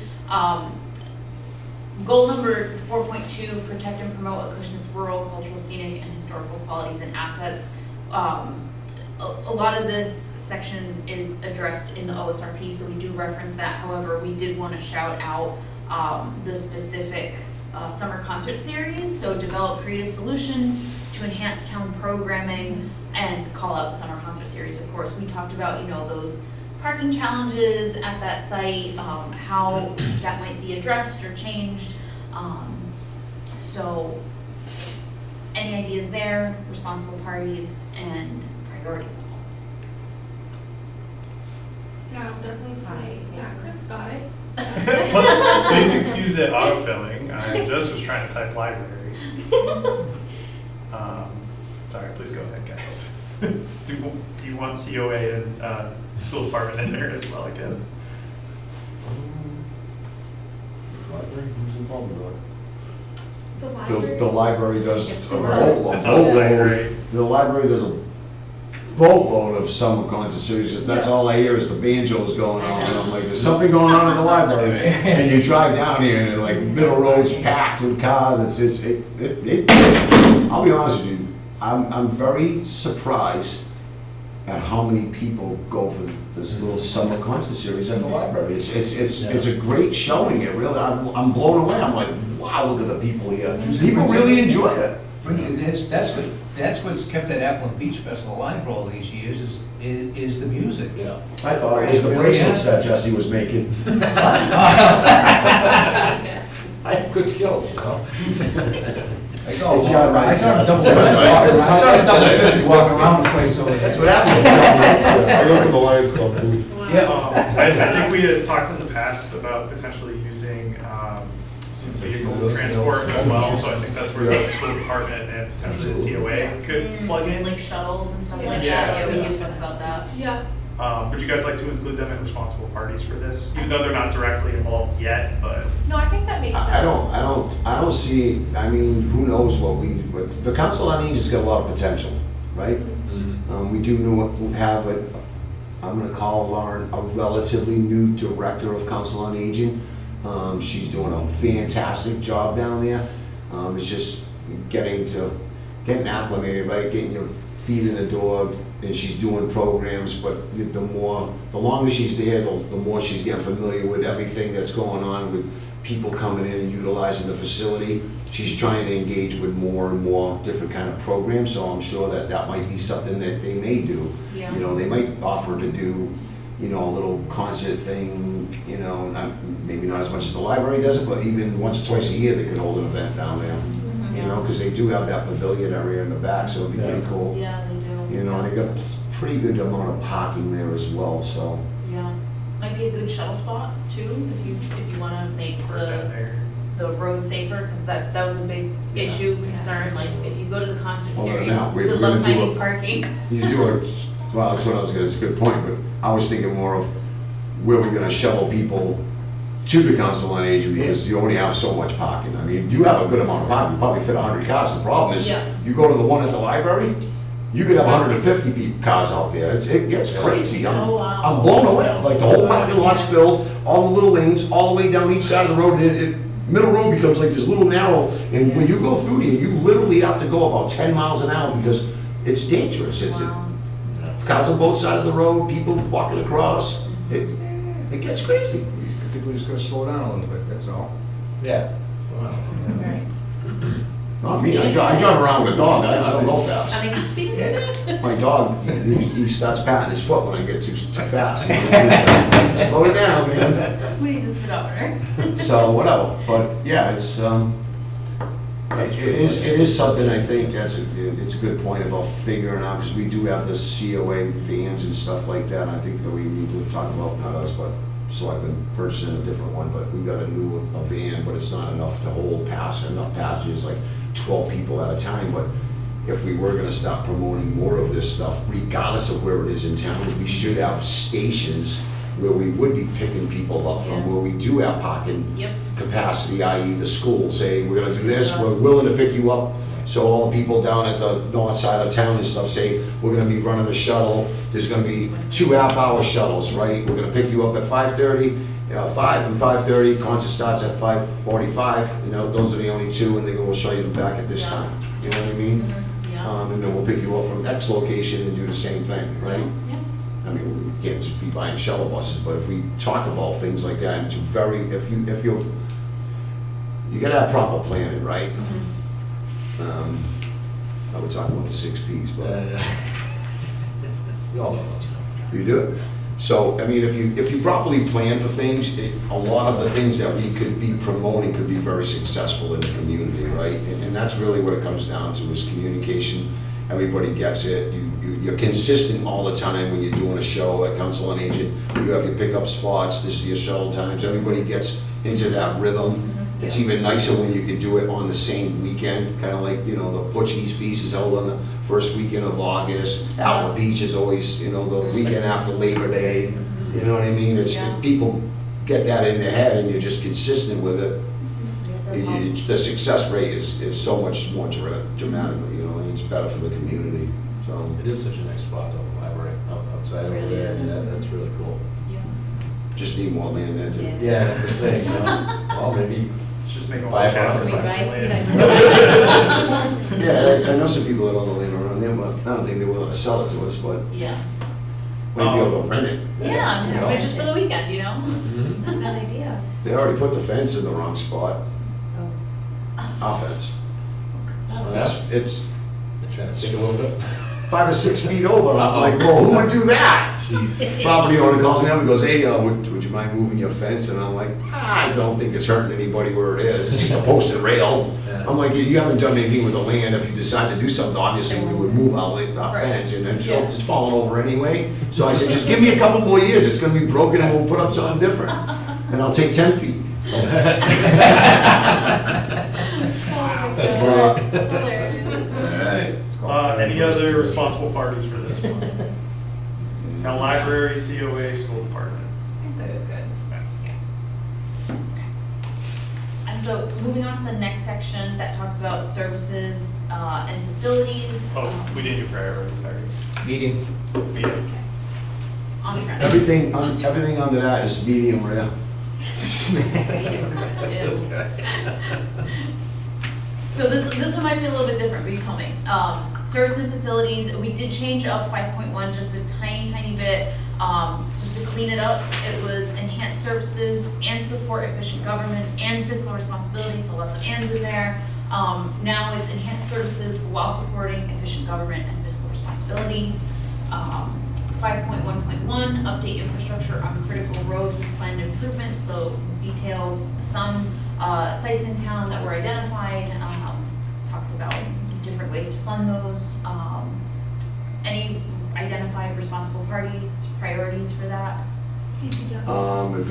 goal number 4.2, protect and promote Acushnet's rural, cultural, scenic, and historical qualities and assets. A lot of this section is addressed in the OSRP, so we do reference that. However, we did want to shout out the specific summer concert series, so develop creative solutions to enhance town programming and call out the summer concert series. Of course, we talked about, those parking challenges at that site, how that might be addressed or changed. So any ideas there, responsible parties, and priority level? Yeah, I would definitely say, yeah, Chris got it. Please excuse that autofilling. I just was trying to type library. Sorry, please go ahead, guys. Do you want COA and school department in there as well, I guess? Library, who's involved with that? The library. the library does It's a on- boatload. It's on Saturday. The library does a boatload of summer concert series. That's all I hear is the banjos going on, and I'm like, there's something going on in the library. And you drive down here and like middle road's packed with cars. I'll be honest with you, I'm very surprised at how many people go for this little summer concert series at the library. It's a great showing. It really, I'm blown away. I'm like, wow, look at the people here. People really enjoy it. That's what's kept that Appleton Beach Festival alive for all these years, is the music. Yeah. I thought it was the bracelets that Jesse was making. I have good skills, I saw him It's your right, I saw him Josh. double fisted walking around the place over there. That's what happens. I go for the Lions Club, booth. Yeah. I think we had talked in the past about potentially using some vehicle transport as well, so I think that's where the school department and potentially the COA could plug in. Like shuttles and stuff like Yeah. that, yeah, we did talk about that. Yeah, Would you guys like to include them in responsible parties for this, even though they're not directly involved yet, but? no, I think that makes sense. I don't see, I mean, who knows what the Council on Aging's got a lot of potential, right? We do have I'm gonna call Lauren a relatively new director of Council on Aging. She's doing a fantastic job down there. It's just getting acclimated, right? Getting your feet in the door, and she's doing programs, but the longer she's there, the more she's getting familiar with everything that's going on with people coming in and utilizing the facility. She's trying to engage with more and more different kind of programs, so I'm sure that might be something that they may do. Yeah. You know, they might offer to do, you know, a little concert thing, you know, maybe not as much as the library does it, but even once or twice a year, they could hold an event down there. You know, because they do have that pavilion area in the back, so it'd be pretty cool. Yeah, they do. You know, and they got pretty good amount of parking there as well, so. Yeah, might be a good shuttle spot too, if you wanna make Put that there. the road safer, because that was a big issue, concern, like, if you go to the concert Well, series, now, we're good gonna luck do finding a- parking. You do it, well, that's what I was gonna, it's a good point, but I was thinking more of where we're gonna shuttle people to the Council on Aging, because you only have so much parking. I mean, you have a good amount of parking, you probably fit 100 cars. The problem is, Yeah. you go to the one at the library, you could have 150 cars out there. It gets crazy. Oh, wow. I'm blown away. Like, the whole parking lot's filled, all the little lanes, all the way down each side of the road, and middle road becomes like this little narrow, and when you go through there, you literally have to go about 10 miles an hour because it's dangerous. Wow. Cars on both sides of the road, people walking across. It gets crazy. I think we're just gonna slow down a little bit, that's all. Yeah. Wow. Right. Not me, I drive around with a dog, I don't go fast. I mean, speaking of that. My dog, he starts patting his foot when I get too fast. He's like, slow it down, man. We need the speedometer. So, whatever, but yeah, it is something I think it's a good point about figuring out, because we do have the COA vans and stuff like that. I think that we need to talk about, not us, but selecting, purchasing a different one, but we got a van, but it's not enough to hold enough passengers, like 12 people at a time. But if we were gonna start promoting more of this stuff, regardless of where it is in town, we should have stations where we would be picking people up from, Yeah. where we do have parking Yep. capacity, i.e. the school, say, we're gonna do this, we're willing to pick you up. So all the people down at the north side of town and stuff say, we're gonna be running a shuttle, there's gonna be 2 half-hour shuttles, right? We're gonna pick you up at 5:30, 5 and 5:30, concert starts at 5:45, you know, those are the only 2, and then we'll show you back at this Yeah. time, you know what I mean? Yeah. And then we'll pick you up from X location and do the same thing, right? Yeah. I mean, we can't just be buying shuttle buses, but if we talk about things like that, and it's very, if you gotta have proper planning, right? I would talk about the 6 Ps, but We all know those stuff. you do it. So, I mean, if you properly plan for things, a lot of the things that we could be promoting could be very successful in the community, right? And that's really what it comes down to, is communication. Everybody gets it. You're consistent all the time when you're doing a show at Council on Aging. You have your pickup spots, this is your shuttle times, everybody gets into that rhythm. It's even nicer when you can do it on the same weekend, kind of like, you know, the Portuguese Feast is held on the first weekend of August. Apple Beach is always, you know, the weekend after Labor Day. You know what I mean? Yeah. People get that in their head, and you're just consistent with it. The success rate is so much more dramatically, you know, and it's better for the community, so. It is such a nice spot though, the library, outside over Really there, is. that's really cool. Yeah. Just need more land then too. Yeah, that's the thing, you know, well, maybe, Just make a Buy whole a chapter. property. about the land. Yeah, I know some people that own the land around there, but I don't think they're willing to sell it to us, but Yeah. might be able to rent it. Yeah, You know? but just for the weekend, you know? Not a bad idea. They already put the fence in the wrong spot, Oh. our fence. so that's, It's the chance to take a little bit. 5 or 6 feet over, I'm like, whoa, who would do that? Jeez. Property owner calls me up and goes, hey, would you mind moving your fence? And I'm like, I don't think it's hurting anybody where it is. It's just a posted rail. Yeah. I'm like, you haven't done anything with the land. If you decide to do something, obviously we would move our Right. fence, and then it's falling over anyway. So I said, just give me a couple more years. It's gonna be broken and we'll put up something different. And I'll take 10 feet. That's great. Any other responsible parties for this one? Now, library, COA, school department. That is good. And so moving on to the next section that talks about services and facilities. Oh, we didn't do priorities, sorry. Meeting. We did. On trend. Everything under that is medium rare. Yes. So this one might be a little bit different, but you tell me. Service and facilities, we did change up 5.1 just a tiny bit, just to clean it up. It was enhanced services and support efficient government and fiscal responsibility, so lots of ands in there. Now it's enhanced services while supporting efficient government and fiscal responsibility. 5.1.1, update infrastructure on critical roads with planned improvements, so details some sites in town that were identified, talks about different ways to fund those. Any identified responsible parties, priorities for that? DPW. If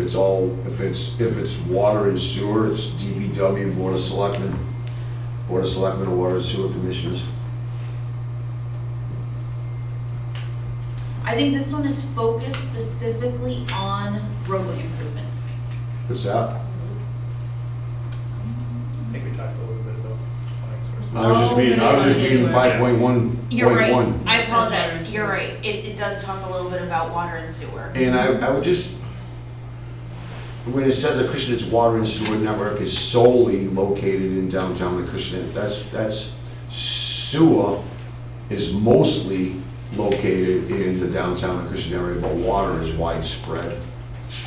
it's water and sewer, it's DPW, Board of Selectmen or Water and Sewer Commissioners. I think this one is focused specifically on roadway improvements. What's that? I think we talked a little bit about funding sources. I was just reading 5.1.1. You're right, I apologize, you're right. It does talk a little bit about water and sewer. And I would just, when it says Acushnet's water and sewer network is solely located in downtown Acushnet, that's sewer is mostly located in the downtown Acushnet area, but water is widespread.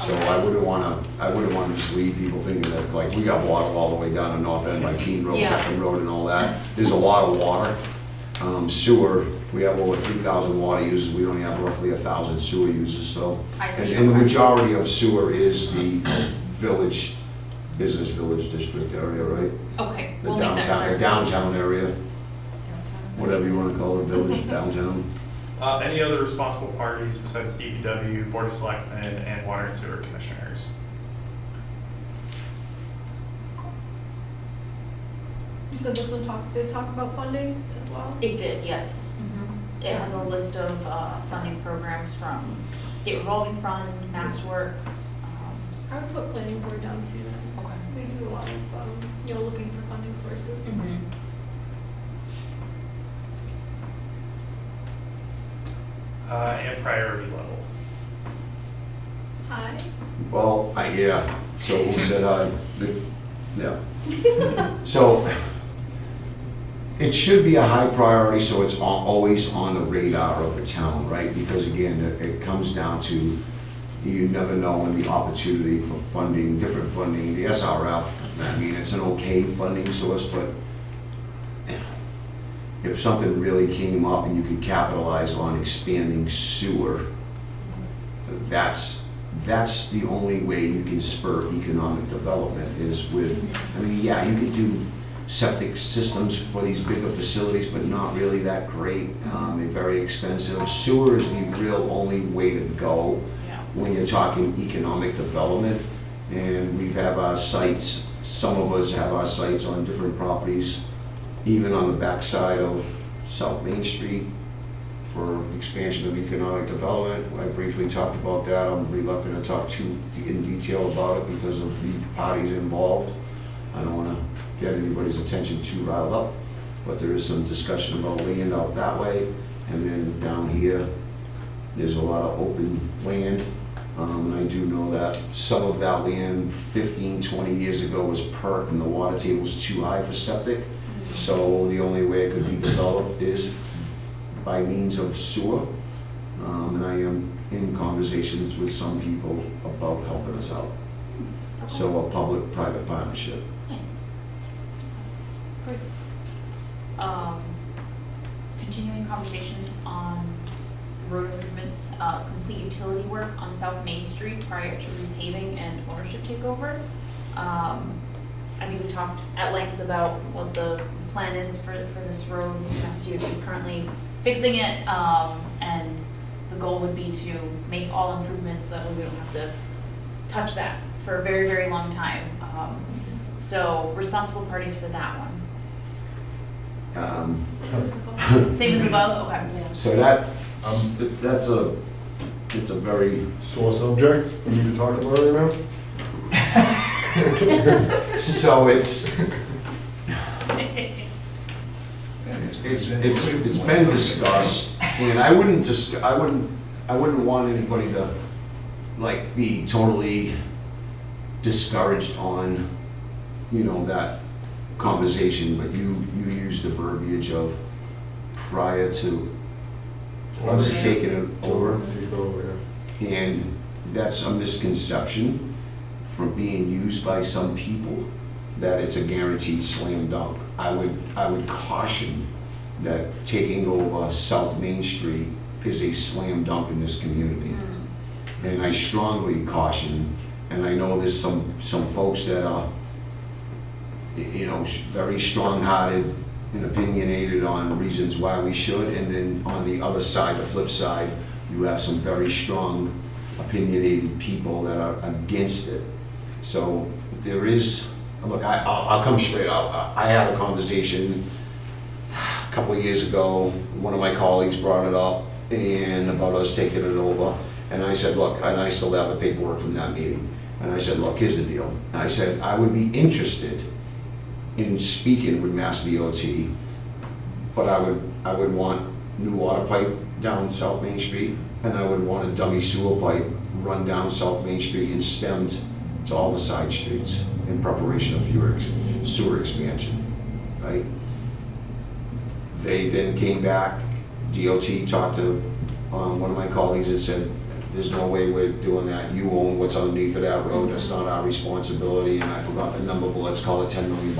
So I wouldn't wanna mislead people thinking that, like, we got water all the way down to North End by Keene Road, Yeah. Peckham Road and all that. There's a lot of water. Sewer, we have over 3,000 water users, we only have roughly 1,000 sewer users, so. I see. And the majority of sewer is the village, business village district area, right? Okay, The we'll make that downtown, clear. the downtown area, whatever you wanna call it, village, downtown. Any other responsible parties besides DPW, Board of Selectmen, and Water and Sewer Commissioners? You said this one did talk about funding as well? It did, yes. It has a list of funding programs from State Revolving Fund, Mass Works. I would put planning board down too. Okay. They do a lot of, looking for funding sources. And priority level. High. Well, so who said yeah. So, it should be a high priority, so it's always on the radar of the town, right? Because again, it comes down to, you never know when the opportunity for funding, different funding, the SRF, I mean, it's an okay funding source, but if something really came up and you could capitalize on expanding sewer, that's the only way you can spur economic development is with, I mean, yeah, you could do septic systems for these bigger facilities, but not really that great. They're very expensive. Sewer is the real only way to go when you're talking economic development. And we have our sites, some of us have our sites on different properties, even on the backside of South Main Street for expansion of economic development. I briefly talked about that. I'm reluctant to talk in detail about it because of the parties involved. I don't want to get anybody's attention too riled up, but there is some discussion about land out that way. And then down here, there's a lot of open land. And I do know that some of that land 15, 20 years ago was perked and the water table was too high for septic. So the only way it could be developed is by means of sewer. And I am in conversations with some people about helping us out. So a public-private partnership. Nice. Great. Continuing conversations on road improvements, complete utility work on South Main Street prior to repaving and ownership takeover. I think we talked at length about what the plan is for this road. Mass DOT is currently fixing it, and the goal would be to make all improvements so that we don't have to touch that for a very, very long time. So responsible parties for that one. Same as above, okay. So that's it's a very, Sore subject for me to talk about right now? so it's been discussed, and I wouldn't want anybody to like be totally discouraged on, you know, that conversation, but you used the verbiage of prior to us taking it over, Take over, yeah. and that's a misconception from being used by some people, that it's a guaranteed slam dunk. I would caution that taking over South Main Street is a slam dunk in this community. And I strongly caution, and I know there's some folks that are, you know, very strong-hearted and opinionated on reasons why we should, and then on the other side, the flip side, you have some very strong opinionated people that are against it. So there is, look, I'll come straight out. I had a conversation a couple of years ago, one of my colleagues brought it up, and about us taking it over. And I said, look, and I still have the paperwork from that meeting. And I said, look, here's the deal. I said, I would be interested in speaking with Mass DOT, but I would want new water pipe down South Main Street, and I would want a dummy sewer pipe run down South Main Street and stemmed to all the side streets in preparation of sewer expansion, right? They then came back, DOT talked to one of my colleagues and said, there's no way we're doing that. You own what's underneath of that road. That's not our responsibility. And I forgot the number, but let's call it $10 million.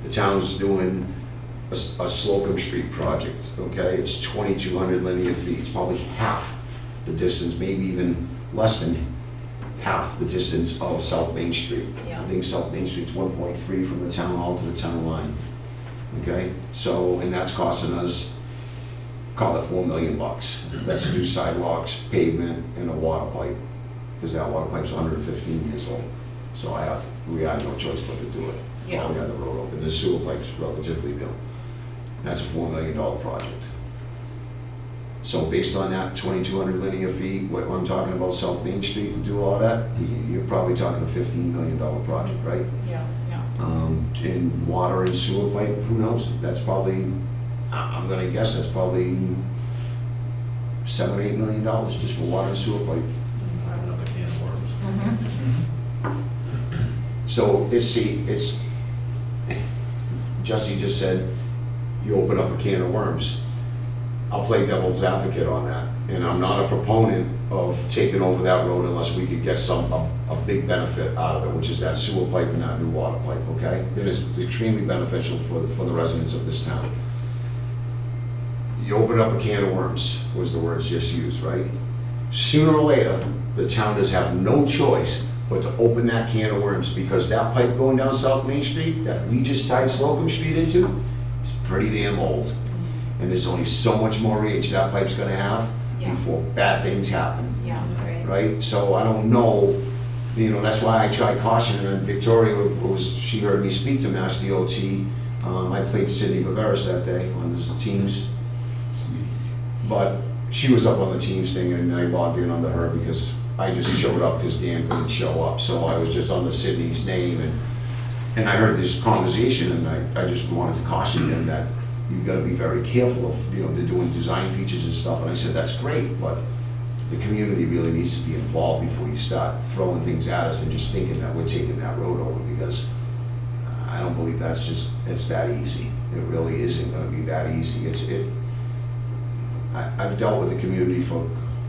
The town's doing a Slocum Street project, okay? It's 2,200 linear feet. It's probably half the distance, maybe even less than half the distance of South Main Street. Yeah. I think South Main Street's 1.3 from the town hall to the town line, okay? So, and that's costing us, call it $4 million. That's new sidewalks, pavement, and a water pipe, because that water pipe's 115 years old. So we had no choice but to do it. Yeah. While we had the road open. The sewer pipe's relatively new. That's a $4 million project. So based on that 2,200 linear feet, what I'm talking about South Main Street to do all that, you're probably talking a $15 million project, right? Yeah, yeah. In water and sewer pipe, who knows? That's probably, I'm gonna guess that's probably $7 or $8 million just for water and sewer pipe. Open up a can of worms. So it's, Jesse just said, you open up a can of worms. I'll play devil's advocate on that, and I'm not a proponent of taking over that road unless we could get a big benefit out of it, which is that sewer pipe and that new water pipe, okay? That is extremely beneficial for the residents of this town. You open up a can of worms, was the words just used, right? Sooner or later, the town does have no choice but to open that can of worms, because that pipe going down South Main Street that we just tied Slocum Street into is pretty damn old. And there's only so much more age that pipe's gonna have before bad things happen, Yeah, right. right? So I don't know, you know, that's why I tried cautioning, and Victoria she heard me speak to Mass DOT. I played Sydney Viveris that day on the Teams. But she was up on the Teams thing, and I logged in under her because I just showed up because Dan couldn't show up. So I was just on the Sydney's name, and I heard this conversation, and I just wanted to caution them that you gotta be very careful of, you know, they're doing design features and stuff. And I said, that's great, but the community really needs to be involved before you start throwing things at us and just thinking that we're taking that road over, because I don't believe it's that easy. It really isn't gonna be that easy. I've dealt with the community for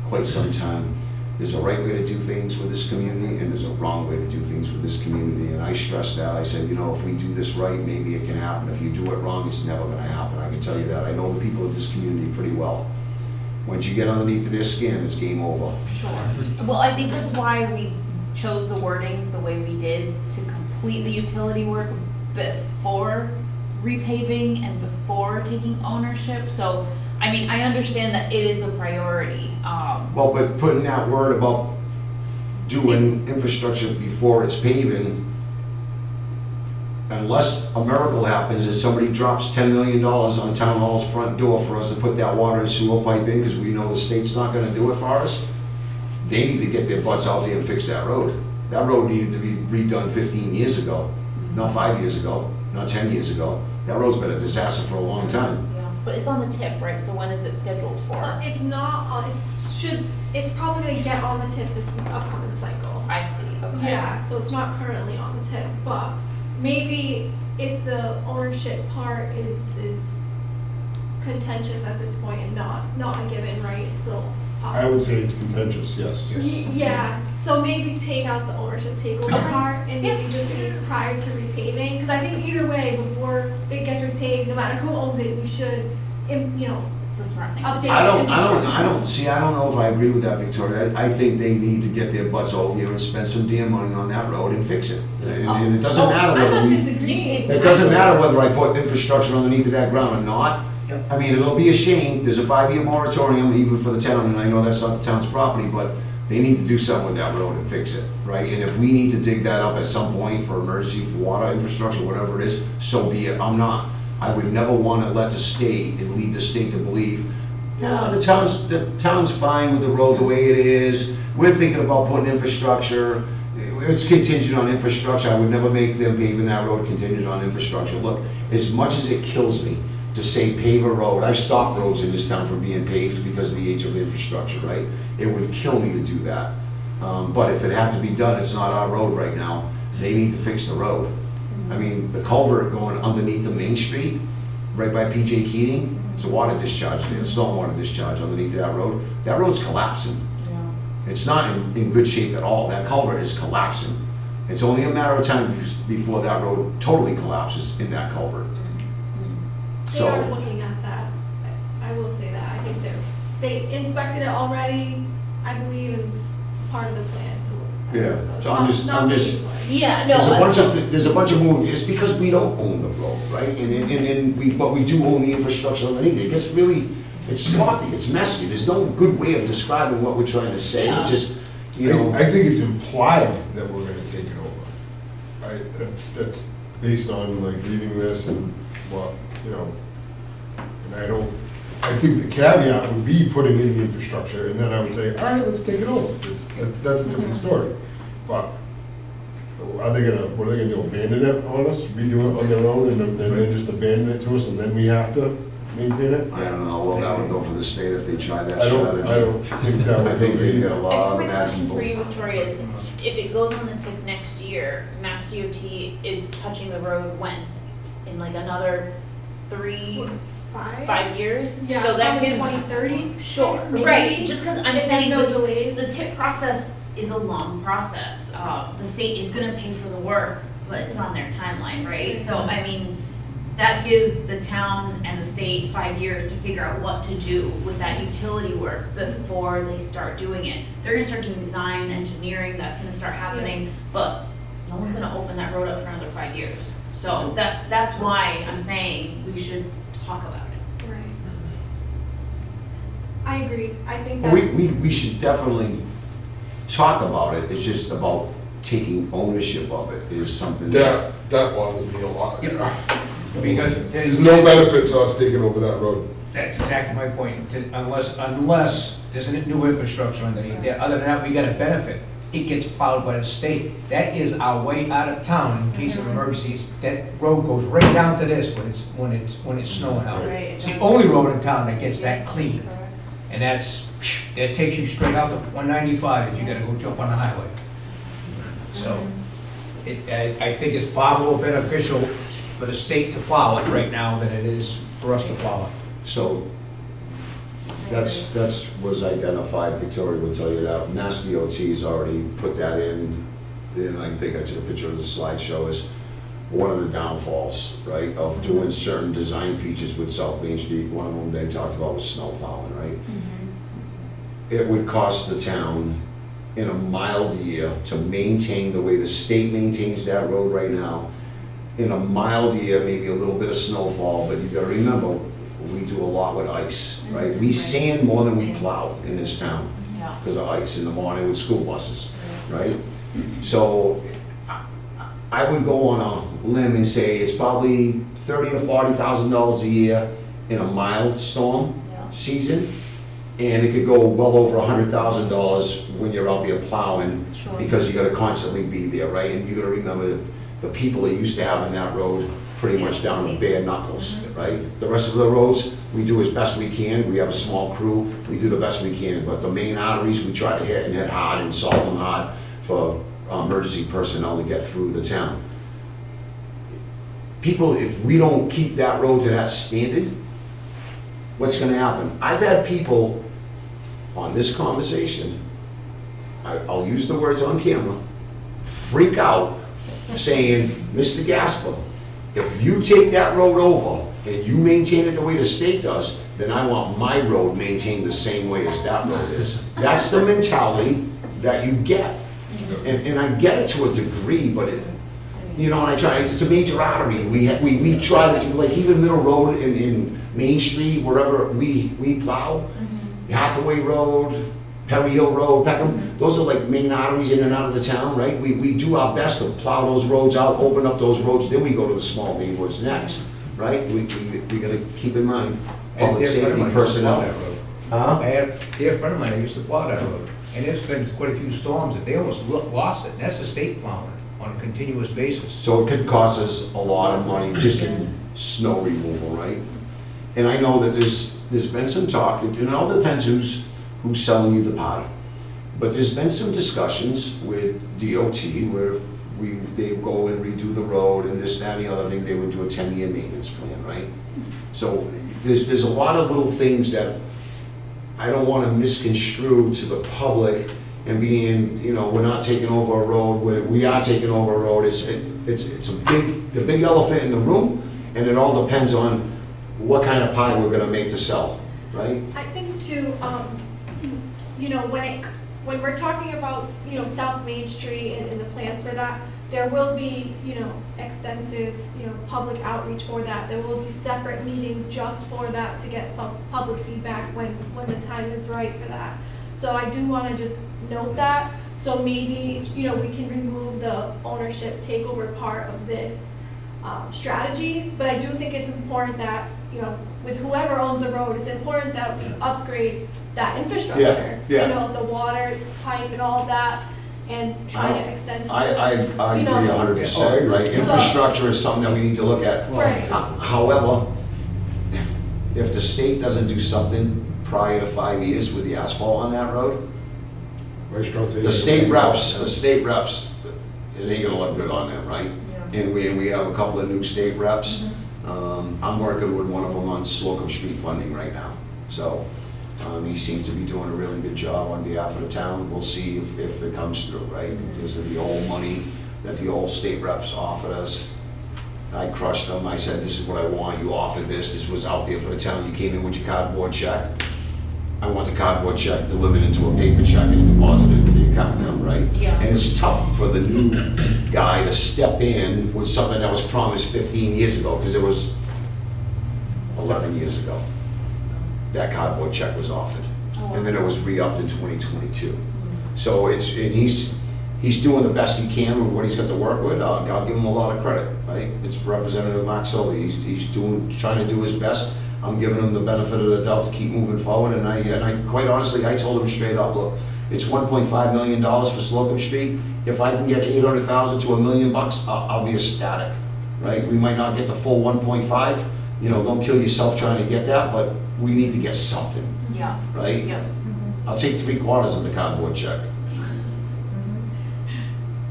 quite some time. There's a right way to do things with this community, and there's a wrong way to do things with this community, and I stress that. I said, you know, if we do this right, maybe it can happen. If you do it wrong, it's never gonna happen. I can tell you that. I know the people of this community pretty well. Once you get underneath of their skin, it's game over. Sure. Well, I think that's why we chose the wording the way we did, to complete the utility work before repaving and before taking ownership. So, I mean, I understand that it is a priority. Well, but putting that word about doing infrastructure before it's paving, unless a miracle happens and somebody drops $10 million on town hall's front door for us to put that water and sewer pipe in, because we know the state's not gonna do it for us, they need to get their butts out there and fix that road. That road needed to be redone 15 years ago, not 5 years ago, not 10 years ago. That road's been a disaster for a long time. Yeah, but it's on the tip, right? So when is it scheduled for? It's not, it's probably gonna get on the tip this upcoming cycle. I see, okay. Yeah, so it's not currently on the tip, but maybe if the ownership part is contentious at this point and not a given, right, it's still possible. I would say it's contentious, yes. Yeah, so maybe take out the ownership takeover Okay. part and maybe just leave prior to repaving, because I think either way, before it gets repaved, no matter who owns it, we should, you know, It's a smart thing. update. I don't infrastructure. know if I agree with that, Victoria. I think they need to get their butts over here and spend some damn money on that road and fix it. And it doesn't matter I'm whether not we, disagreeing. it doesn't matter whether I put infrastructure underneath of that ground or not. Yep. I mean, it'll be a shame, there's a 5-year moratorium even for the town, and I know that's not the town's property, but they need to do something with that road and fix it, right? And if we need to dig that up at some point for emergency, for water infrastructure, whatever it is, so be it. I would never wanna let the state and lead the state to believe, yeah, the town's fine with the road the way it is, we're thinking about putting infrastructure, it's contingent on infrastructure. I would never make them paving that road contingent on infrastructure. Look, as much as it kills me to say pave a road, I've stopped roads in this town from being paved because of the age of infrastructure, right? It would kill me to do that. But if it had to be done, it's not our road right now. They need to fix the road. I mean, the culvert going underneath the main street, right by PJ Keating, it's a water discharge there, stormwater discharge underneath that road. That road's collapsing. Yeah. It's not in good shape at all. That culvert is collapsing. It's only a matter of time before that road totally collapses in that culvert. They So, are looking at that, I will say that, I think they inspected it already, I believe, and it's part of the plan to look at it. Yeah, it's so I'm not- just- not I'm just- being like- Yeah, no. there's a bunch of moving, it's because we don't own the road, right? But we do own the infrastructure underneath. It gets really, it's sloppy, it's messy. There's no good way of describing what we're trying to say. It just, you know. I think it's implied that we're gonna take it over. That's based on like reading this and what, you know, and I think the caveat would be putting in the infrastructure, and then I would say, all right, let's take it over. That's a different story. But what are they gonna do, abandon it on us, redo it on their own, and then just abandon it to us, and then we have to maintain it? I don't know, well, that would go for the state if they try that I strategy. don't think that would. I think they've got a I lot guess of my question for imaginable. you, Victoria, is if it goes on the tip next year, Mass DOT is touching the road when? In like another 5 years? Yeah, So that probably gives. 2030. Sure, maybe. right, just because I'm If there's saying no the delays. tip process is a long process. The state is gonna pay for the work, but it's on their timeline, right? So, I mean, that gives the town and the state 5 years to figure out what to do with that utility work before they start doing it. They're gonna start doing design, engineering, that's gonna start happening, but no one's gonna open that road up for another 5 years. So that's why I'm saying we should talk about it. Right. I agree, I think that. We should definitely talk about it, it's just about taking ownership of it is something that. That bothers me a lot. Because There's no benefit to us taking over that road. That's exactly my point, unless there's a new infrastructure underneath there, other than that, we got a benefit. It gets plowed by the state, that is our way out of town in case of emergencies, that road goes right down to this when it's snowing out. Right. It's the only road in town that gets that clean, Correct. and that takes you straight out to 195 if you gotta go jump on the highway. So, I think it's far more beneficial for the state to plow it right now than it is for us to plow it. So, That's was identified, Victoria will tell you that, Mass DOT's already put that in, and I think I took a picture of the slideshow, is one of the downfalls, right, of doing certain design features with South Main Street. One of them they talked about was snow plowing, right? It would cost the town in a mild year to maintain the way the state maintains that road right now. In a mild year, maybe a little bit of snowfall, but you gotta remember, we do a lot with ice, right? We sand more than we plow in this town Yeah. because of ice in the morning with school buses, right? So I would go on a limb and say it's probably $30,000 to $40,000 a year in a mild storm Yeah. season. And it could go well over $100,000 when you're out there plowing, Sure. because you gotta constantly be there, right? And you gotta remember the people that used to have in that road pretty much down to bare knuckles, right? The rest of the roads, we do as best we can. We have a small crew, we do the best we can. But the main arteries, we try to hit and hit hard and salt them hard for emergency personnel to get through the town. People, if we don't keep that road to that standard, what's gonna happen? I've had people on this conversation, I'll use the words on camera, freak out saying, Mr. Gasper, if you take that road over and you maintain it the way the state does, then I want my road maintained the same way as that road is. That's the mentality that you get. And I get it to a degree, but it, you know, and I try, it's a major artery. We try to do, like even Middle Road in Main Street, wherever we plow, Hathaway Road, Perry Hill Road, Peckham, those are like main arteries in and out of the town, right? We do our best to plow those roads out, open up those roads, then we go to the small neighborhoods next, right? We gotta keep in mind, public safety personnel. Huh? I had a dear friend of mine that used to plow that road, and there's been quite a few storms that they almost lost it. And that's the state plowing it on a continuous basis. So it could cost us a lot of money just in snow removal, right? And I know that there's been some talk, and it all depends who's selling you the pie. But there's been some discussions with DOT where if they go and redo the road and this, that, and the other thing, they would do a 10-year maintenance plan, right? So there's a lot of little things that I don't want to misconstrue to the public and being, you know, we're not taking over a road, we are taking over a road. It's the big elephant in the room, and it all depends on what kind of pie we're gonna make to sell, right? I think too, you know, when we're talking about, you know, South Main Street and the plans for that, there will be, you know, extensive, you know, public outreach for that. There will be separate meetings just for that to get public feedback when the time is right for that. So I do want to just note that. So maybe, you know, we can remove the ownership takeover part of this strategy, but I do think it's important that, you know, with whoever owns the road, it's important that we upgrade that infrastructure. Yeah. You know, the water pipe and all of that, and try to extend. I agree You know, 100%, right? Infrastructure is something that we need to look at. Right. However, if the state doesn't do something prior to 5 years with the asphalt on that road, the state reps, it ain't gonna look good on them, right? Yeah. And we have a couple of new state reps. I'm working with one of them on Slocum Street funding right now. So he seems to be doing a really good job on behalf of the town. We'll see if it comes through, right? Because of the old money that the old state reps offered us. I crushed them. I said, this is what I want. You offered this. This was out there for the town. You came in with your cardboard check. I want the cardboard check delivered into a paper check and deposited into the account now, right? Yeah. And it's tough for the new guy to step in with something that was promised 15 years ago, because it was 11 years ago. That cardboard check was offered. And then it was re-upped in 2022. So and he's doing the best he can with what he's got to work with. I'll give him a lot of credit, right? It's Representative Mark Sully. He's trying to do his best. I'm giving him the benefit of the doubt to keep moving forward, and I quite honestly, I told him straight up, look, it's $1.5 million for Slocum Street. If I can get $800,000 to $1 million, I'll be ecstatic, right? We might not get the full 1.5, you know, don't kill yourself trying to get that, but we need to get something, Yeah. right? Yeah. I'll take 3/4 of the cardboard check.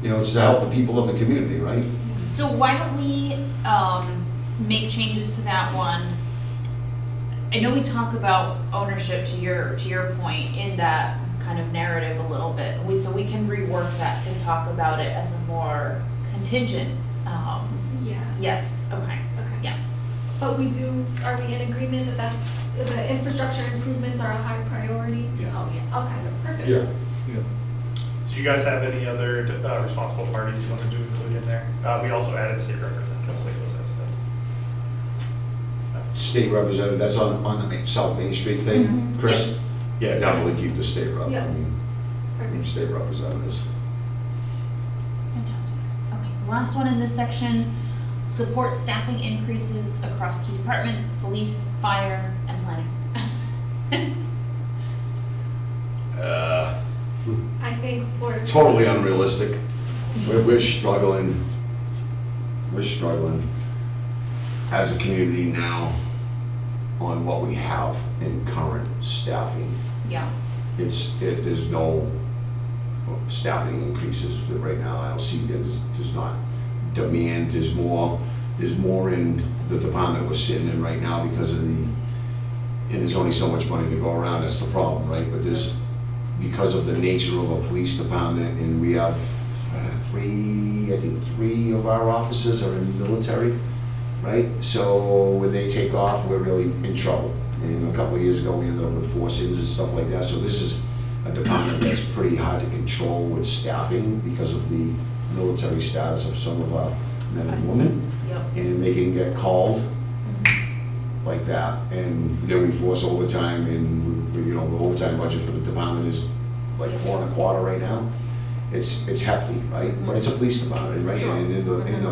You know, it's to help the people of the community, right? So why don't we make changes to that one? I know we talk about ownership to your point in that kind of narrative a little bit. So we can rework that to talk about it as a more contingent, Yeah. yes, okay, Okay. yeah. But we are we in agreement that the infrastructure improvements are a high priority? Oh, yes. Okay, perfect. Yeah, Do you guys have any other responsible parties you wanted to include in there? We also added state representatives, like Liz said. State representative, that's on the South Main Street thing, Chris? Yeah, definitely keep the state rep, Yeah. I mean, Perfect. state representatives. Fantastic. Okay, last one in this section, support staffing increases across key departments, police, fire, and planning. I think Board of. Totally unrealistic. We're struggling. We're struggling as a community now on what we have in current staffing. Yeah, There's no staffing increases right now. I don't see, there's not demand, there's more in the department we're sitting in right now because of and there's only so much money to go around, that's the problem, right? But because of the nature of a police department, and we have three of our officers are in the military, right? So when they take off, we're really in trouble. And a couple of years ago, we ended up with 4 cities and stuff like that. So this is a department that's pretty hard to control with staffing because of the military status of some of our men and women. yep. And they can get called like that, and then we force overtime, and the overtime budget for the department is like 4.25 right now. It's hefty, right? But it's a police department, right? Sure. And the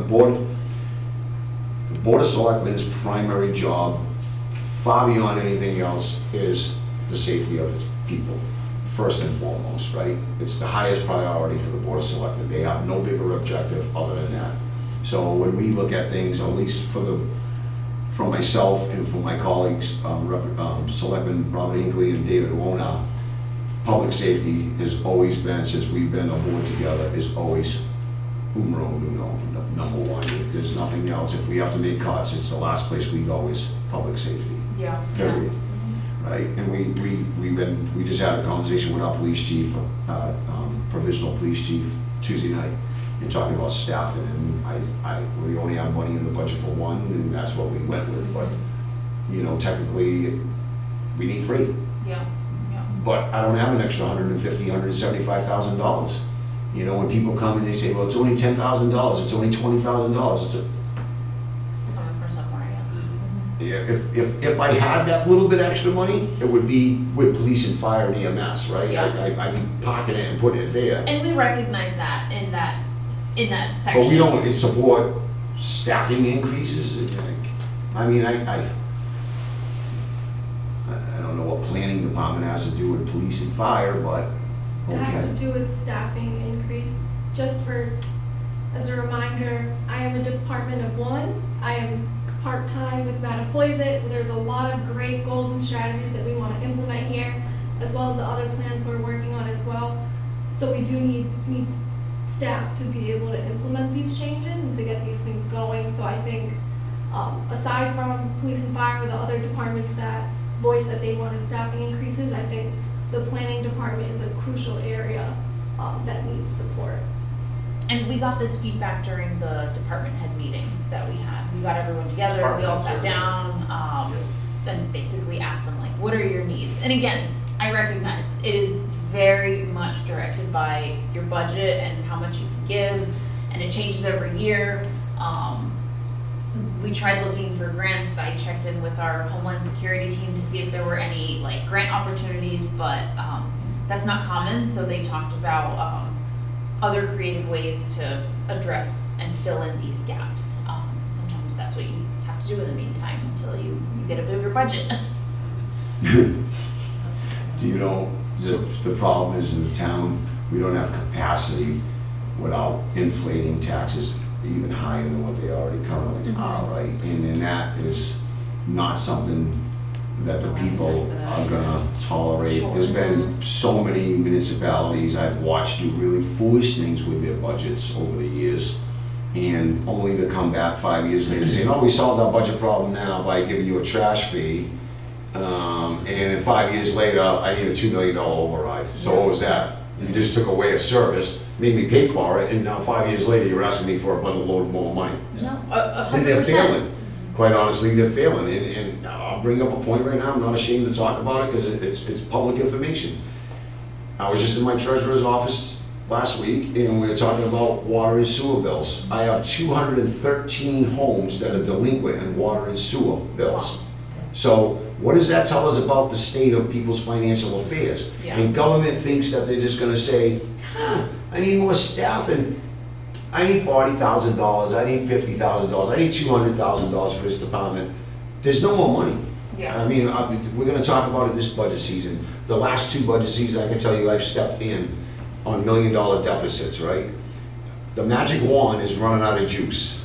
board of Selectmen's primary job, far beyond anything else, is the safety of its people, first and foremost, right? It's the highest priority for the Board of Selectmen. They have no bigger objective other than that. So when we look at things, at least from myself and from my colleagues, Selectmen Robert Hinckley and David Wona, public safety has always been, since we've been aboard together, is always numero uno, number one. There's nothing else. If we have to make cuts, it's the last place we go is public safety, Yeah. period. Right? And we just had a conversation with our police chief, provisional police chief, Tuesday night, and talking about staffing, and we only have money in the budget for one, and that's what we went with, but, technically, we need 3. Yeah, yeah. But I don't have an extra $150,000, $175,000. When people come and they say, well, it's only $10,000, it's only $20,000, it's Coming from somewhere, yeah. yeah, if I had that little bit extra money, it would be with police and fire and EMS, right? Yeah. I'd be pocketing it and putting it there. And we recognize that in that section. But we don't support staffing increases. I don't know what planning department has to do with police and fire, but It has to okay. do with staffing increase. Just as a reminder, I am a department of 1. I am part-time with Mattapoisett, so there's a lot of great goals and strategies that we want to implement here, as well as the other plans we're working on as well. So we do need staff to be able to implement these changes and to get these things going. So I think, aside from police and fire or the other departments that voiced that they wanted staffing increases, I think the planning department is a crucial area that needs support. And we got this feedback during the department head meeting that we had. We got everyone together, we all sat down, and basically asked them, like, what are your needs? And again, I recognize it is very much directed by your budget and how much you can give, and it changes every year. We tried looking for grants. I checked in with our Homeland Security team to see if there were any grant opportunities, but that's not common. So they talked about other creative ways to address and fill in these gaps. Sometimes that's what you have to do in the meantime until you get a bigger budget. The problem is in the town, we don't have capacity without inflating taxes even higher than what they already currently are, right? And that is not something that the people are gonna tolerate. There's been so many municipalities I've watched do really foolish things with their budgets over the years, and only to come back 5 years later saying, oh, we solved our budget problem now by giving you a trash fee. And in 5 years later, I need a $2 million override. So what was that? You just took away a service, made me pay for it, and now 5 years later, you're asking me for a bundle load more money. No, And they're 100%. failing. Quite honestly, they're failing. And I'll bring up a point right now. I'm not ashamed to talk about it because it's public information. I was just in my treasurer's office last week and we were talking about water and sewer bills. I have 213 homes that are delinquent in water and sewer bills. So what does that tell us about the state of people's financial affairs? Yeah. And government thinks that they're just gonna say, I need more staff and I need $40,000, I need $50,000, I need $200,000 for this department. There's no more money. Yeah. I mean, we're gonna talk about it this budget season. The last 2 budget seasons, I can tell you, I've stepped in on $1 million deficits, right? The magic wand is running out of juice.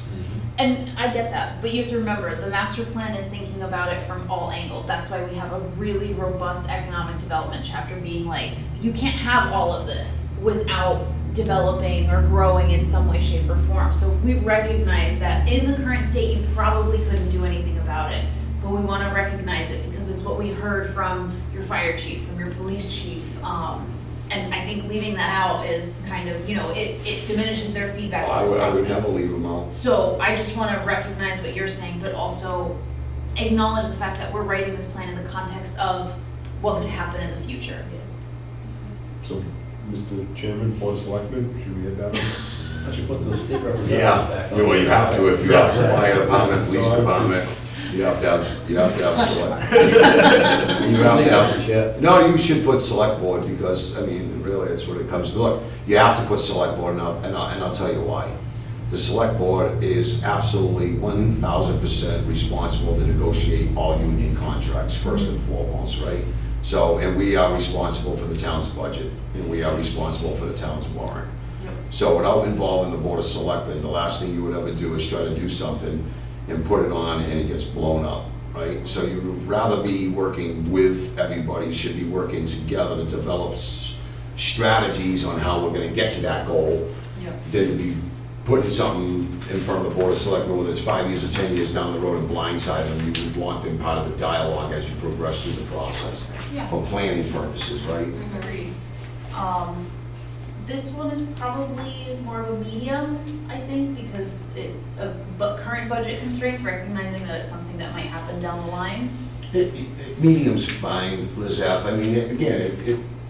And I get that, but you have to remember, the master plan is thinking about it from all angles. That's why we have a really robust economic development chapter being like, you can't have all of this without developing or growing in some way, shape, or form. So we recognize that in the current state, you probably couldn't do anything about it, but we want to recognize it because it's what we heard from your fire chief, from your police chief, and I think leaving that out is kind of, it diminishes their feedback. I into the would process. never leave them out. So I just want to recognize what you're saying, but also acknowledge the fact that we're writing this plan in the context of what could happen in the future. So, Mr. Chairman, Board of Selectmen, should we hit that on? I should put those state representatives Yeah, back. well, you have to if you have a fire department, So police I'd say- department, you have to have select. You have to have, Yeah. no, you should put select board because, I mean, really, it's what it comes to. Look, you have to put select board and I'll tell you why. The select board is absolutely 1,000% responsible to negotiate all union contracts, first and foremost, right? So, and we are responsible for the town's budget, and we are responsible for the town's warrant. So without involving the Board of Selectmen, the last thing you would ever do is try to do something and put it on and it gets blown up, right? So you'd rather be working with everybody, should be working together to develop strategies on how we're gonna get to that goal, than to be putting something in front of the Board of Selectmen, whether it's 5 years or 10 years down the road and blindside them. You would want them part of the dialogue as you progress through the process, Yeah. for planning purposes, right? Agreed. This one is probably more of a medium, I think, because but current budget constraints, recognizing that it's something that might happen down the line. Medium's fine, Lizeth. I mean, again,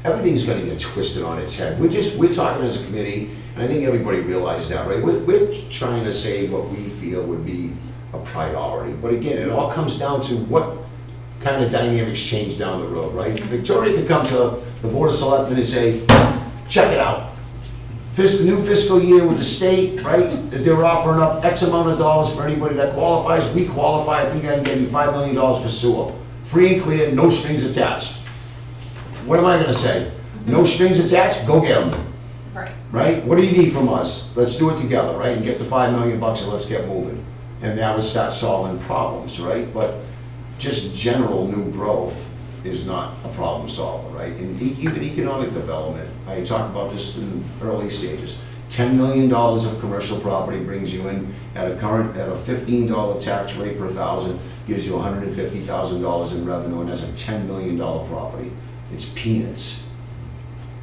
everything's gonna get twisted on its head. We're talking as a committee, and I think everybody realizes that, right? We're trying to say what we feel would be a priority. But again, it all comes down to what kind of dynamics change down the road, right? Victoria could come to the Board of Selectmen and say, check it out. New fiscal year with the state, right? That they're offering up X amount of dollars for anybody that qualifies. We qualify, I think I can get you $5 million for sewer. Free and clear, no strings attached. What am I gonna say? No strings attached, go get them, Right. right? What do you need from us? Let's do it together, right? And get the $5 million and let's get moving. And that would start solving problems, right? But just general new growth is not a problem solver, right? And even economic development, I talked about this in early stages. $10 million of commercial property brings you in at a $15 tax rate per thousand, gives you $150,000 in revenue, and that's a $10 million property. It's peanuts.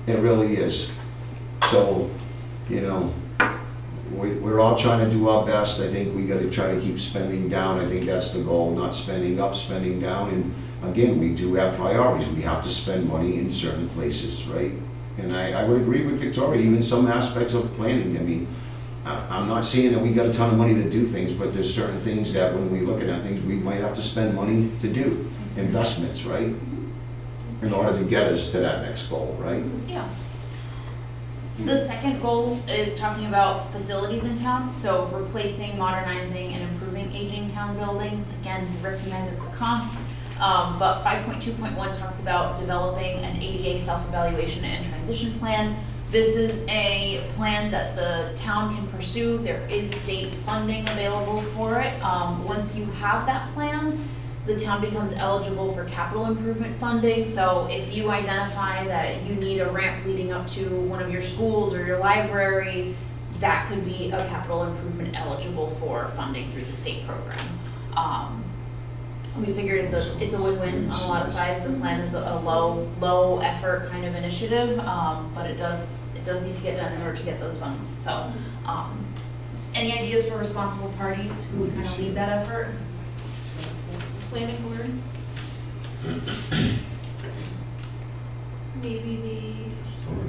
It really is. So, we're all trying to do our best. I think we gotta try to keep spending down. I think that's the goal, not spending up, spending down. And again, we do have priorities. We have to spend money in certain places, right? And I would agree with Victoria, even some aspects of planning. I mean, I'm not saying that we got a ton of money to do things, but there's certain things that when we're looking at things, we might have to spend money to do. Investments, right? In order to get us to that next goal, right? Yeah. The second goal is talking about facilities in town, so replacing, modernizing, and improving aging town buildings. Again, we recognize it's a cost, but 5.2.1 talks about developing an ADA self-evaluation and transition plan. This is a plan that the town can pursue. There is state funding available for it. Once you have that plan, the town becomes eligible for capital improvement funding. So if you identify that you need a ramp leading up to one of your schools or your library, that could be a capital improvement eligible for funding through the state program. We figured it's a win-win on a lot of sides. The plan is a low effort kind of initiative, but it does need to get done in order to get those funds. So, any ideas for responsible parties who would kind of lead that effort? Planning board. Maybe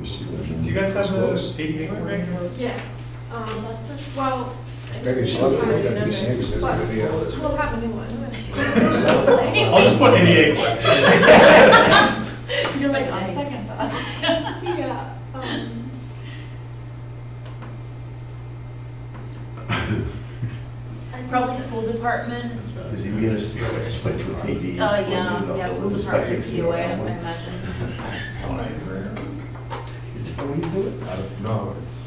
Do you guys have the ADA permit? yes, well, Maybe selectmen look at these things, it's gonna be we'll have a new one. I'll just put ADA quick. You're like, on second thought. Yeah, Probably school department. Does he get us to explain for KD? Yeah, school department, COA, I imagine. Is that what he's doing? I don't know, it's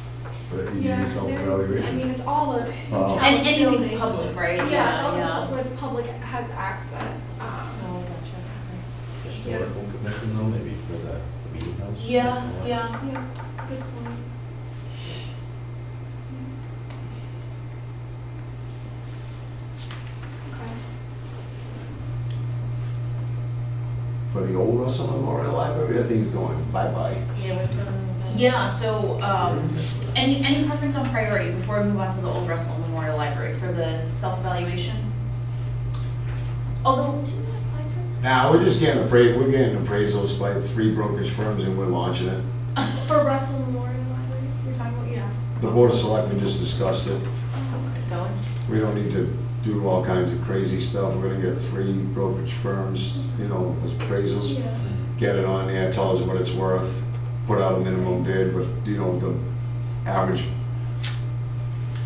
for the yeah, ADA 'cause I self-evaluation. mean, it's all of. Oh. And anything building. public, right? Yeah, it's all Yeah. where the public has access, Oh, gotcha. Historical commission though, maybe for the meeting house? Yeah, yeah. yeah, it's a good point. Okay. For the old Russell Memorial Library, I think it's going bye-bye. Yeah, we're still. Yeah, so, any preference on priority before we move on to the Old Russell Memorial Library for the self-evaluation? Although, didn't we apply for Now, we're just getting we're getting appraisals by 3 brokerage firms and we're launching it. For Russell Memorial Library, you're talking about, yeah. The Board of Selectmen just discussed it. that? It's going. We don't need to do all kinds of crazy stuff. We're gonna get 3 brokerage firms, as appraisals. Yeah. Get it on there, tell us what it's worth, put out a minimum bid, but, the average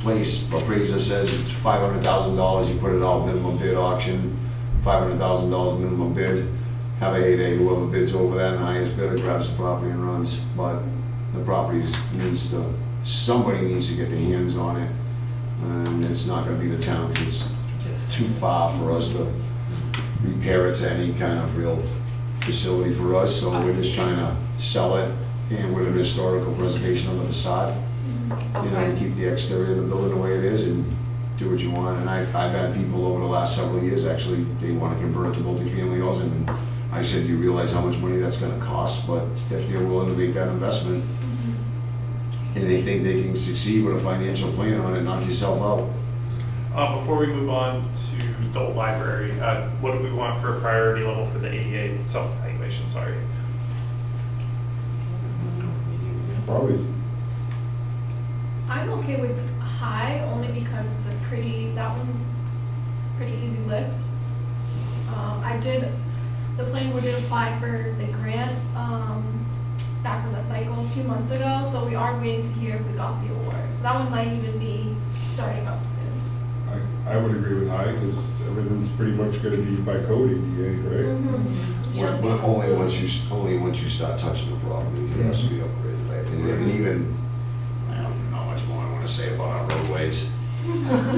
place appraiser says it's $500,000, you put it out minimum bid auction, $500,000 minimum bid, have a heyday, whoever bids over that, and the highest bidder grabs the property and runs. But the property somebody needs to get their hands on it, and it's not gonna be the town, because it's too far for us to repair it to any kind of real facility for us, so we're just trying to sell it, and with an historical preservation on the facade. To keep the exterior of the building the way it is and do what you want. And I've had people over the last several years, actually, they want to convert it to multifamily housing. And I said, you realize how much money that's gonna cost? But if they're willing to make that investment, and they think they can succeed with a financial plan on it, knock yourself out. Before we move on to the old library, what do we want for a priority level for the ADA self-evaluation, sorry? Probably, I'm okay with high, only because it's that one's pretty easy lift. The planning board did apply for the grant, back in the cycle a few months ago, so we are waiting to hear if we got the award. So that one might even be starting up soon. I would agree with high, because everything's pretty much gonna be by code ADA, right? Should be Only soon. once you start touching the property, it has to be upgraded. Right? And even, I don't know how much more I want to say about our roadways.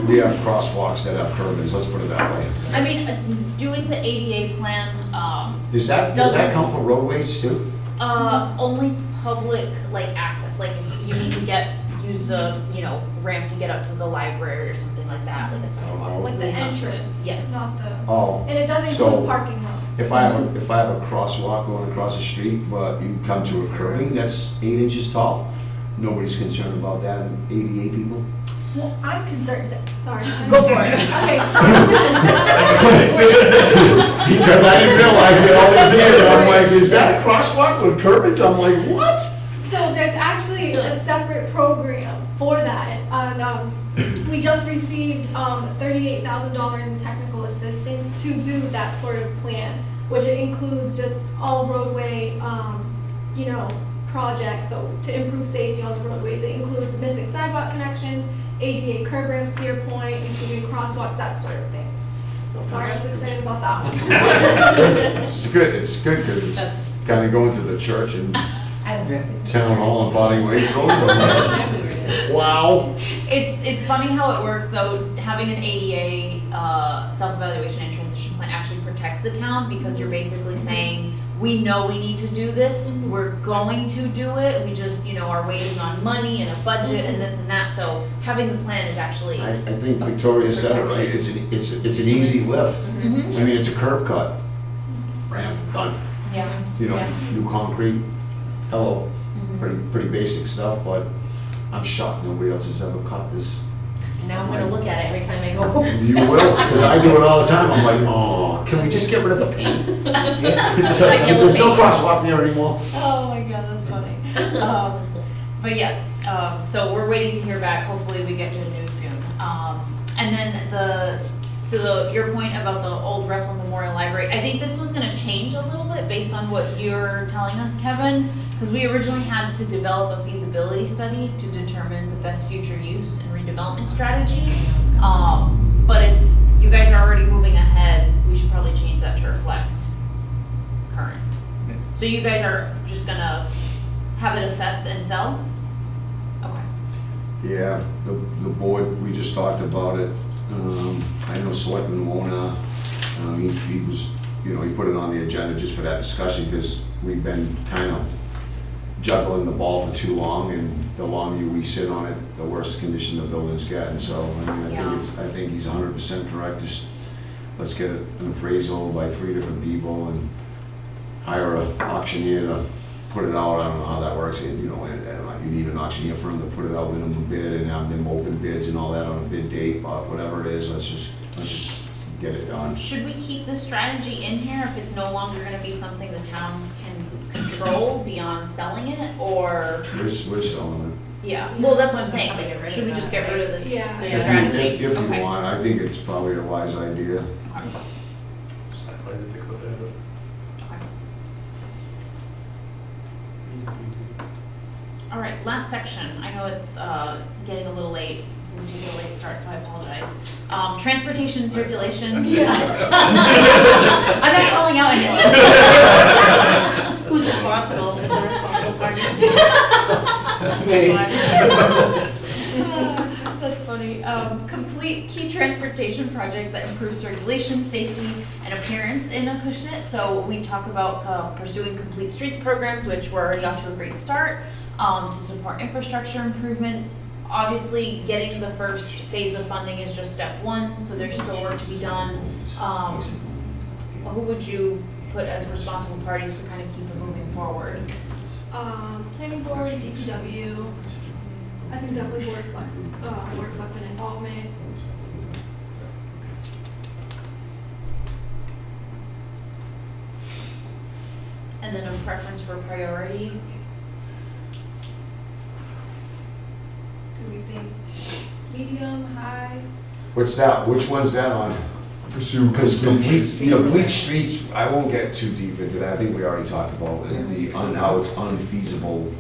We have crosswalks that have curbings, let's put it that way. I mean, doing the ADA plan, Does that Doesn't- come for roadways too? only public, like, access, like, if you need to use a, ramp to get up to the library or something like that, like a sidewalk. Like the entrance. Yes. Not the, Oh, and it does So, include parking lots. if I have a crosswalk going across the street, but you come to a curbing that's 8 inches tall, nobody's concerned about that, and ADA people? Well, I'm concerned that, sorry. Go for it. Okay, Because I didn't realize it all these years, I'm like, is that a crosswalk with curbings? I'm like, what? so there's actually a separate program for that. And we just received $38,000 in technical assistance to do that sort of plan, which it includes just all roadway, projects, so to improve safety on the roadways. It includes missing sidewalk connections, ADA curb ramps to your point, including crosswalks, that sort of thing. So sorry, I was excited about that one. It's good because it's kind of going to the church and town hall and Body Way Road. Wow. It's funny how it works though, having an ADA self-evaluation and transition plan actually protects the town, because you're basically saying, we know we need to do this, we're going to do it, we just, are waiting on money and a budget and this and that, so having the plan is actually. I think Victoria said it right, it's an easy lift. Mhm. I mean, it's a curb cut, ramp, done, Yeah. new concrete, hello, Mhm. pretty basic stuff, but I'm shocked nobody else has ever caught this. Now I'm gonna look at it every time I go home. You will, because I do it all the time, I'm like, oh, can we just get rid of the paint? It's like, Like yellow there's no paint. crosswalk there anymore. Oh my god, that's funny. But yes, so we're waiting to hear back. Hopefully we get good news soon. And then your point about the old Russell Memorial Library, I think this one's gonna change a little bit based on what you're telling us, Kevin. Because we originally had to develop a feasibility study to determine the best future use and redevelopment strategy. But if you guys are already moving ahead, we should probably change that to reflect current. So you guys are just gonna have it assessed and sell? Okay. Yeah, the board, we just talked about it. I know Selectman Wona, he was, he put it on the agenda just for that discussion because we've been kind of juggling the ball for too long, and the longer we sit on it, the worse condition the buildings get. And so, I think he's 100% correct. Just let's get an appraisal by 3 different people and hire an auctioneer to put it out. I don't know how that works. And, you need an auctioneer firm to put it out minimum bid and have them open bids and all that on a bid date, but whatever it is, let's just get it done. Should we keep the strategy in here if it's no longer gonna be something the town can control beyond selling it, or? We're selling Yeah, well, that's what I'm saying. Probably get rid of Should we just that, get rid of this, Yeah. the it. strategy? If you Okay. want, I think it's probably a wise idea. Okay. Just not quite to clip it, but Okay. easy peasy. All right, last section. I know it's getting a little late. We did a late start, so I apologize. Transportation and circulation. Yeah. I'm not calling out anyone. Who's responsible? It's a responsible party. That's funny. Complete key transportation projects that improve circulation, safety, and appearance in Acushnet. So we talk about pursuing complete streets programs, which we're already off to a great start, to support infrastructure improvements. Obviously, getting to the first phase of funding is just step one, so there's still work to be done. Who would you put as responsible parties to kind of keep it moving forward? Planning board, DPW, I think definitely board of selectmen involvement. And then a preference for priority? Do we think medium, high? What's that? Which one's that on? Pursue Because complete. complete streets, I won't get too deep into that. I think we already talked about how it's unfeasible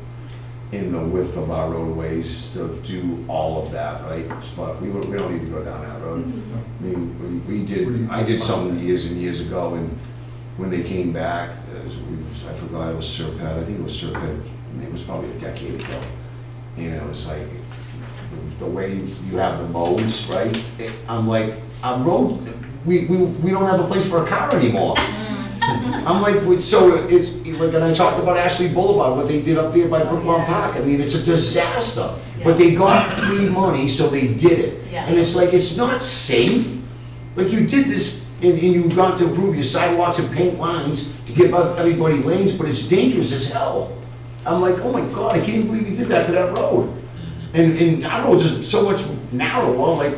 in the width of our roadways to do all of that, right? But we don't need to go down that road. I mean, I did something years and years ago, and when they came back, I forgot, it was Serpent, I think it was Serpent, it was probably a decade ago. And it was like, the way you have the modes, right? I'm like, our road, we don't have a place for a car anymore. I'm like, so it's, like, and I talked about Ashley Boulevard, what they did up there by Brookline Park. I mean, it's a disaster. But they got free money, so they did it. Yeah. And it's like, it's not safe. Like, you did this, and you got to improve your sidewalks and paint lines to give everybody lanes, but it's dangerous as hell. I'm like, oh my God, I can't even believe you did that to that road. And our road's just so much narrower, like,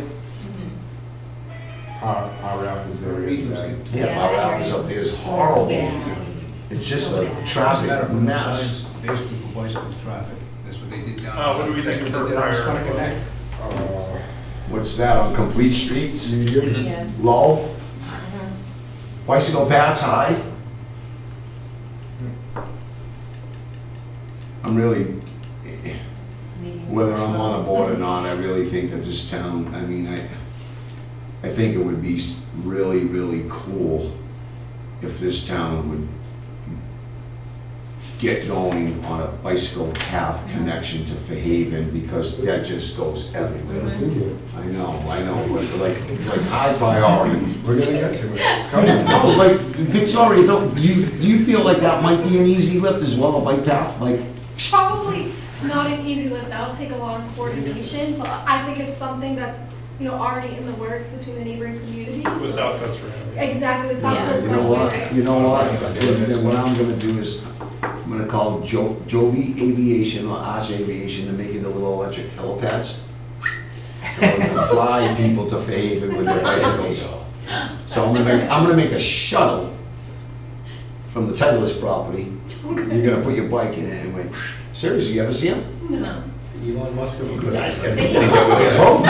Our rap is there. yeah, our office up there is horrible. Yeah. It's just a traffic mess. Basically for bicycle traffic, that's what they did down. What do we think that's for what they did on prior- Sonic Connect. What's that, on complete streets? Medium. Yeah. Low? Bicycle paths high? I'm really, whether I'm on a board or not, I really think that this town, I mean, I think it would be really, really cool if this town would get going on a bicycle path connection to Fairhaven, because that just goes everywhere. It's in here. I know, but like high priority. We're gonna get to it. It's coming. No, like Victoria, do you feel like that might be an easy lift as well, a bike path, like? Probably not an easy lift, that'll take a lot of coordination, but I think it's something that's, already in the works between the neighboring communities. With South Coast Road. Exactly, the South Yeah. Coast You know what, Highway. you know what, then what I'm gonna do is, I'm gonna call Joby Aviation or Arch Aviation and make it the little electric helipads. And we're gonna fly people to Fairhaven with their bicycles. So I'm gonna make a shuttle from the Titleist property. You're gonna put your bike in it and wait. Seriously, you ever see them? No. Elon Musk of You the. guys gotta They- get together with your phone.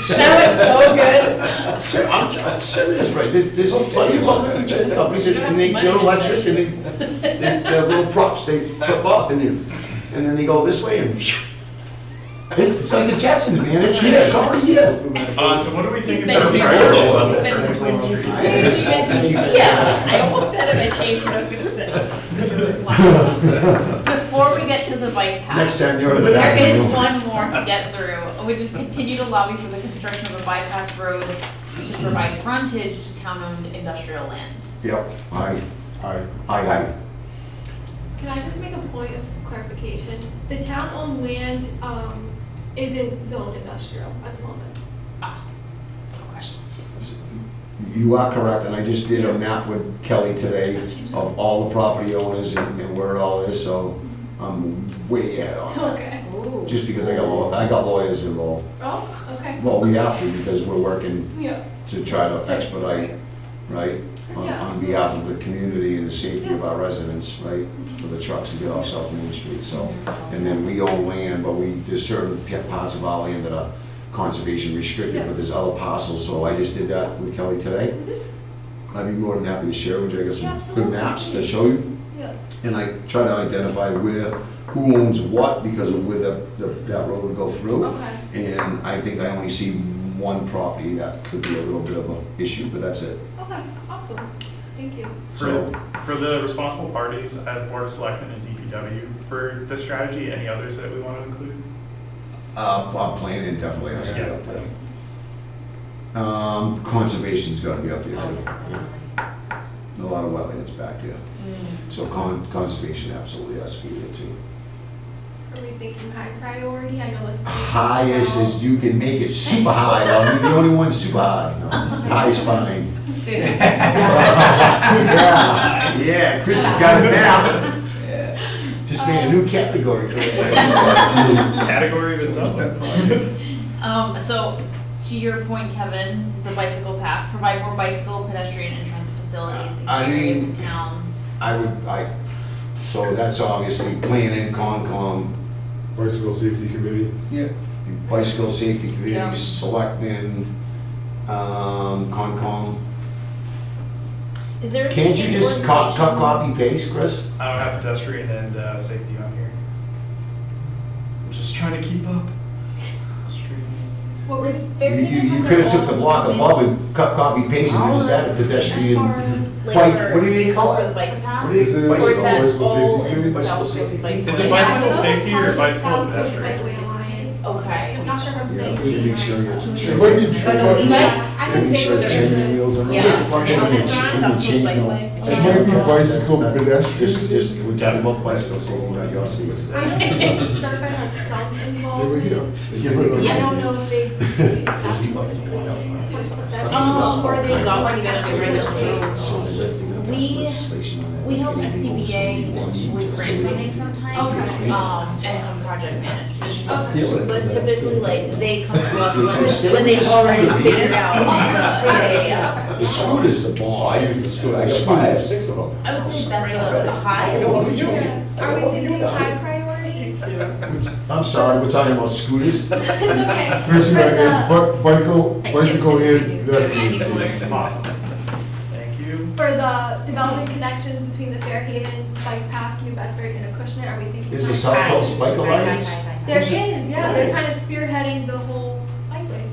That was so good. Sir, I'm serious, right? There's plenty of public utility companies, and they're electric, and they're little props, they flip up, and then they go this way, and it's like the Jetsons, man, it's here, it's already here. So what do we think He's about been priority here. levels He's for been Queen Street? Yeah, I almost said it, I changed what I was gonna say. Wow. Before we get to the bike path. Next time you're in the back There of the is room. one more to get through. We just continue to lobby for the construction of a bypass road to provide frontage to town-owned industrial land. Yep, Aye. Can I just make a point of clarification? The town-owned land, isn't zoned industrial at the moment. Ah, okay. You are correct, and I just did a map with Kelly today of all the property owners and where it all is, so I'm way ahead on that. Okay. Ooh. Just because I got lawyers involved. Oh, okay. Well, we have to, because we're working Yeah. to try to expedite, right? Yeah. On behalf of the community and the safety of our residents, right? For the trucks to get off South Main Street, so. And then we own land, but there's certain parts of our land that are conservation restricted, but there's other parcels, so I just did that with Kelly today. I'd be more than happy to share with you, I got Yeah, some absolutely. good maps to show you. Yeah. And I try to identify who owns what because of where that road would go through. Okay. And I think I only see one property that could be a little bit of an issue, but that's it. Okay, awesome. Thank you. For the responsible parties, I have Board of Selectmen and DPW for this strategy. Any others that we want to include? Planning definitely has to be up there. Conservation's gotta be up there too. A lot of wetlands back there. So conservation absolutely has to be there too. Are we thinking high priority? I know this is. Highest as you can make it, super high, I'm the only one super high. No, high is fine. Yeah, Chris, you got it now. Just made a new category, Chris. Category of its own. So, to your point, Kevin, the bicycle path, provide more bicycle, pedestrian, and transit facilities in I areas mean- and towns. So that's obviously planning, Concom, Bicycle Safety Committee. Yeah. bicycle safety Yeah. committee, selectmen, Concom. Is there? a Can't you distinct just cut, organization? copy, paste, Chris? I don't have pedestrian and safety on here. I'm just trying to keep up. What This was very You could have took the block above and cut, copy, paste, and just added pedestrian. as Bike, what do they call For it? the bike path? What do Is they, it- Or is bicycle? that Bicycle all safety in the committee? South Bicycle Coast safety. bike Is it plan? bicycle safety or bicycle South Coast pedestrian? Bikeway Alliance. Okay. I'm not sure if I'm Yeah, saying. just make sure it you're- It might be Are those e-bikes? I Making think they sure were the very training good. wheels are. Yeah. Maybe It's on change- South Coast change- Bike no. Way. It might be bicycle pedestrians. Just, we're talking about bicycle safety, not your safety. I know Serpent has some They were here. involvement. They came in on- I don't know if they. Or they got one even if they So they let them pass We- legislation on that. We help Anything over SCBA 71, with grant funding sometimes, Okay. and some project management. Okay. But typically, like, they come to us when Stay they've with the already scooter, figured man. out, yeah. The scooter's the bomb. I use the scooter, I got 5, 6 of them. I would say that's a high. Yeah. Are we thinking high priority? I'm sorry, we're talking about scooters? It's okay. Chris, you For got the- bicycle and pedestrian. Awesome. Thank you. For the development connections between the Fairhaven bike path, New Bedford, and Acushnet, are we thinking? Is the high South priority? Coast Bike Alliance? There is, yeah, they're kind of spearheading the whole bikeway.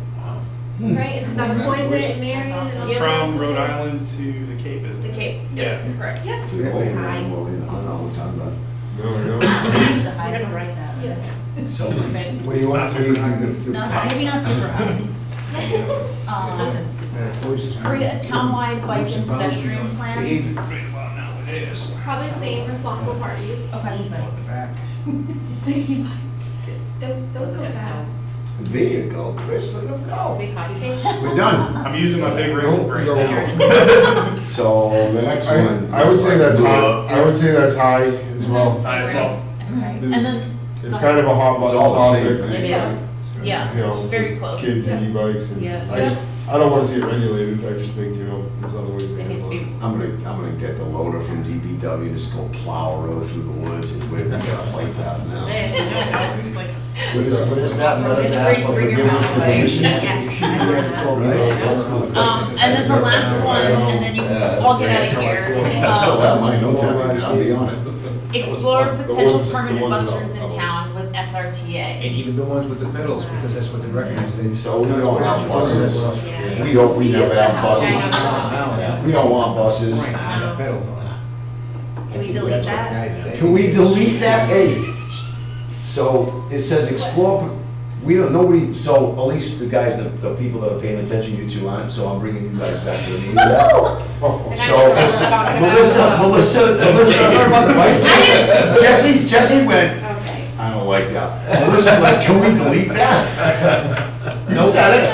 right? It's about Poison and Marion and all that. From Rhode Island to the Cape, isn't The it? Cape. Yeah. Correct. Yep, To the way around, well, you know, I don't know what's on that. No, no. We're gonna write that. yes. So, what do you want? No, maybe not super high. Create a townwide bike and pedestrian plan. Behavior right about nowadays. Probably same responsible parties. Okay. Back. Those go fast. There you go, Chris, let him go. Big copy paste. We're done. I'm using my big ring right Go, now. So, the next one. I would say that's high, I would say that's high as well. I as well. Okay, There's- and then, It's kind of a hot It's button all the same topic. thing. It is. yeah, You know, very close. kids and e-bikes and Yeah. I don't wanna see it regulated, I just think, you know, there's other ways to It needs to handle be. it. I'm gonna get the loader from DPW, and just go plow a road through the woods and we're gonna bike path now. It's like. What is that, another to ask for forgiveness for permission? Yes. I learned that. And then the last one, and then you can all get out of here. I still have my notes on it, I'll be on it. Explore potential permanent the ones bus routes in without town with And SRTA. even the ones with the pedals, because that's what they recognize. They So we don't have buses. Yeah. We hope we never have buses. Now, We don't want buses. right, on the pedal. Can we delete that? Can we delete that? Hey, so it says explore, we don't, nobody, so at least the guys, the people that are paying attention, you two aren't, so I'm bringing you guys back to the meeting. So it's Melissa, Jesse went, Okay. I don't like that. Melissa's like, can we delete that? You Nope. said it.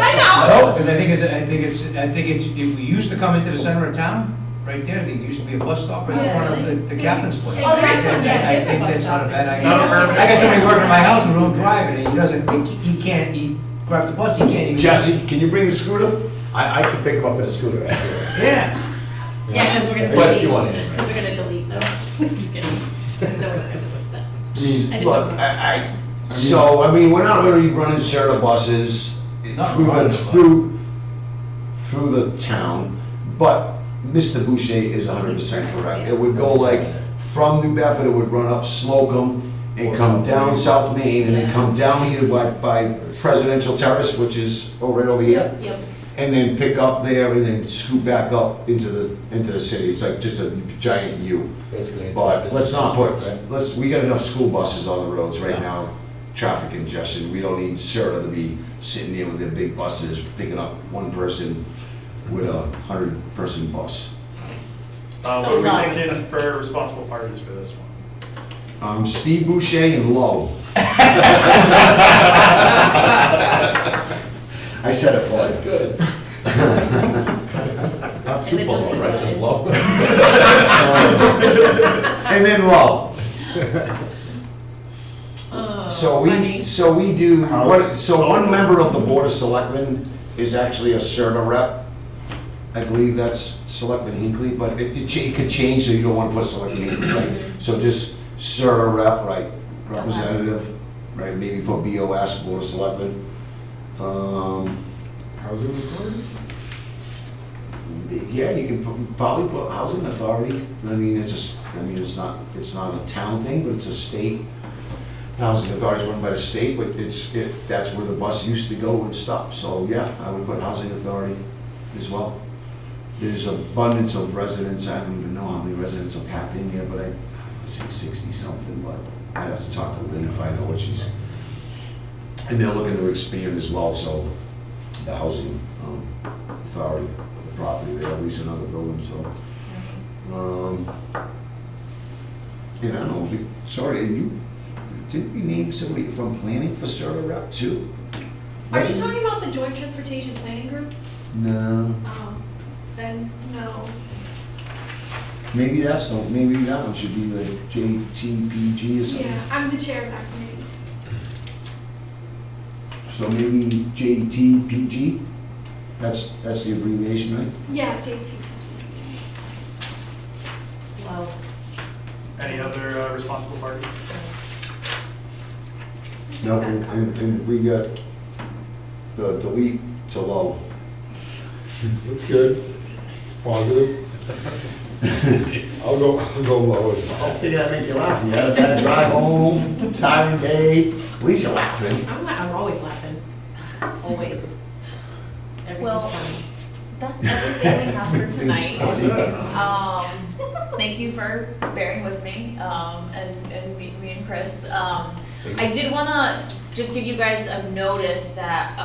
No, because I think it's, we used to come into the center of town, right there, there used to be a bus stop right in front of the captain's place. Oh, there is one, yeah, I there's a think bus that's not a stop. bad Not a idea. permanent. I got somebody working in my house who don't drive it, and he doesn't, he can't, he grabs the bus, he can't even. Jesse, can you bring the scooter? I can pick him up in a scooter, actually. Yeah. Yeah, because we're gonna But if delete. you want it. Because we're gonna delete them. Just kidding. No, we're not gonna delete that. just Look, don't- so, I mean, we're not gonna be running SERTA buses Not through, running the- them. through the town, but Mr. Boucher is 100% correct. It would go like, from New Bedford, it would run up Slocum and come down South Main, and then come down here by Presidential Terrace, which is right over here. Yep. And then pick up there and then scoot back up into the city. It's like just a giant U. Basically. But let's not put, Right. we got enough school buses on the roads right now, traffic congestion. We don't need SERTA to be sitting there with their big buses, picking up one person with a 100-person bus. What are we thinking for responsible parties for this one? Steve Boucher and Lowe. I said it for That's you. good. Not super low, right, just low. And then Lowe. Funny. So we do, one member of the Board of Selectmen is actually a SERTA rep. I believe that's Selectman Hinckley, but it could change, so you don't want to put Selectman Hinckley, right? So just SERTA rep, right, representative, right, maybe put BOS, Board of Selectmen. Housing authority? Yeah, you can probably put Housing Authority. I mean, it's not a town thing, but it's a state. Housing Authority is run by the state, but that's where the bus used to go and stop. So yeah, I would put Housing Authority as well. There's abundance of residents. I don't even know how many residents are packed in here, but I say 60 something, but I'd have to talk to Lynn if I know what she's. And they're looking to expand as well, so the Housing Authority, the property there, at least another building, so. And I don't know if you, sorry, didn't we name somebody from planning for SERTA rep too? Are you talking about the Joint Transportation Planning Group? No, Then, no. maybe maybe that one should be like JTPG or something. Yeah, I'm the chair of that committee. So maybe JTPG, that's the abbreviation, right? Yeah, JT. Well, Any other responsible parties? No, and we got the delete to Low. That's good. Positive. I'll go low as well. Hopefully that make you laugh. You had a bad drive home, tiring day, at least you're laughing. I'm always laughing. Always. everything's fine. That's everything we have for Everything's tonight. fine. Thank you for bearing with me, and me and Chris. I did wanna just give you guys a notice that,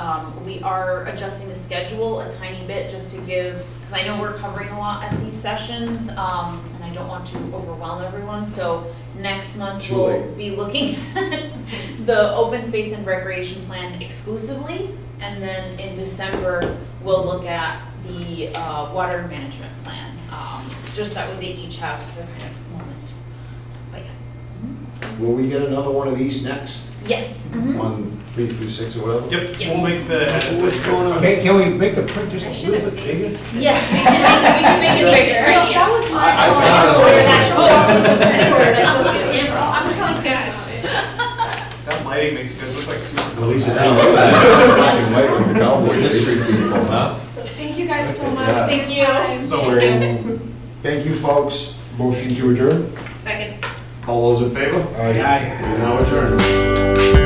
we are adjusting the schedule a tiny bit just to give, cause I know we're covering a lot at these sessions, and I don't want to overwhelm everyone, so next month Too we'll late. be looking at the open space and recreation plan exclusively, and then in December, we'll look at the, water management plan. Just that way they each have their kind of moment, but yes. Will we get another one of these next, Yes. on 3 through 6 or whatever? Yep, Yes. we'll make the edits. What's going on? Can we make the print just a little bit bigger? Yes, we can make it bigger, Well, yeah. that was my I- fault. I- I'm so pissed. That lighting makes you guys look like super. At least it's in black and white with the cowboy Industry days. people, huh? Thank you guys so much. Yeah. Thank you. So, Thank you, folks. Motion to adjourn? Second. All those in favor? Aye. Yeah. We now adjourn.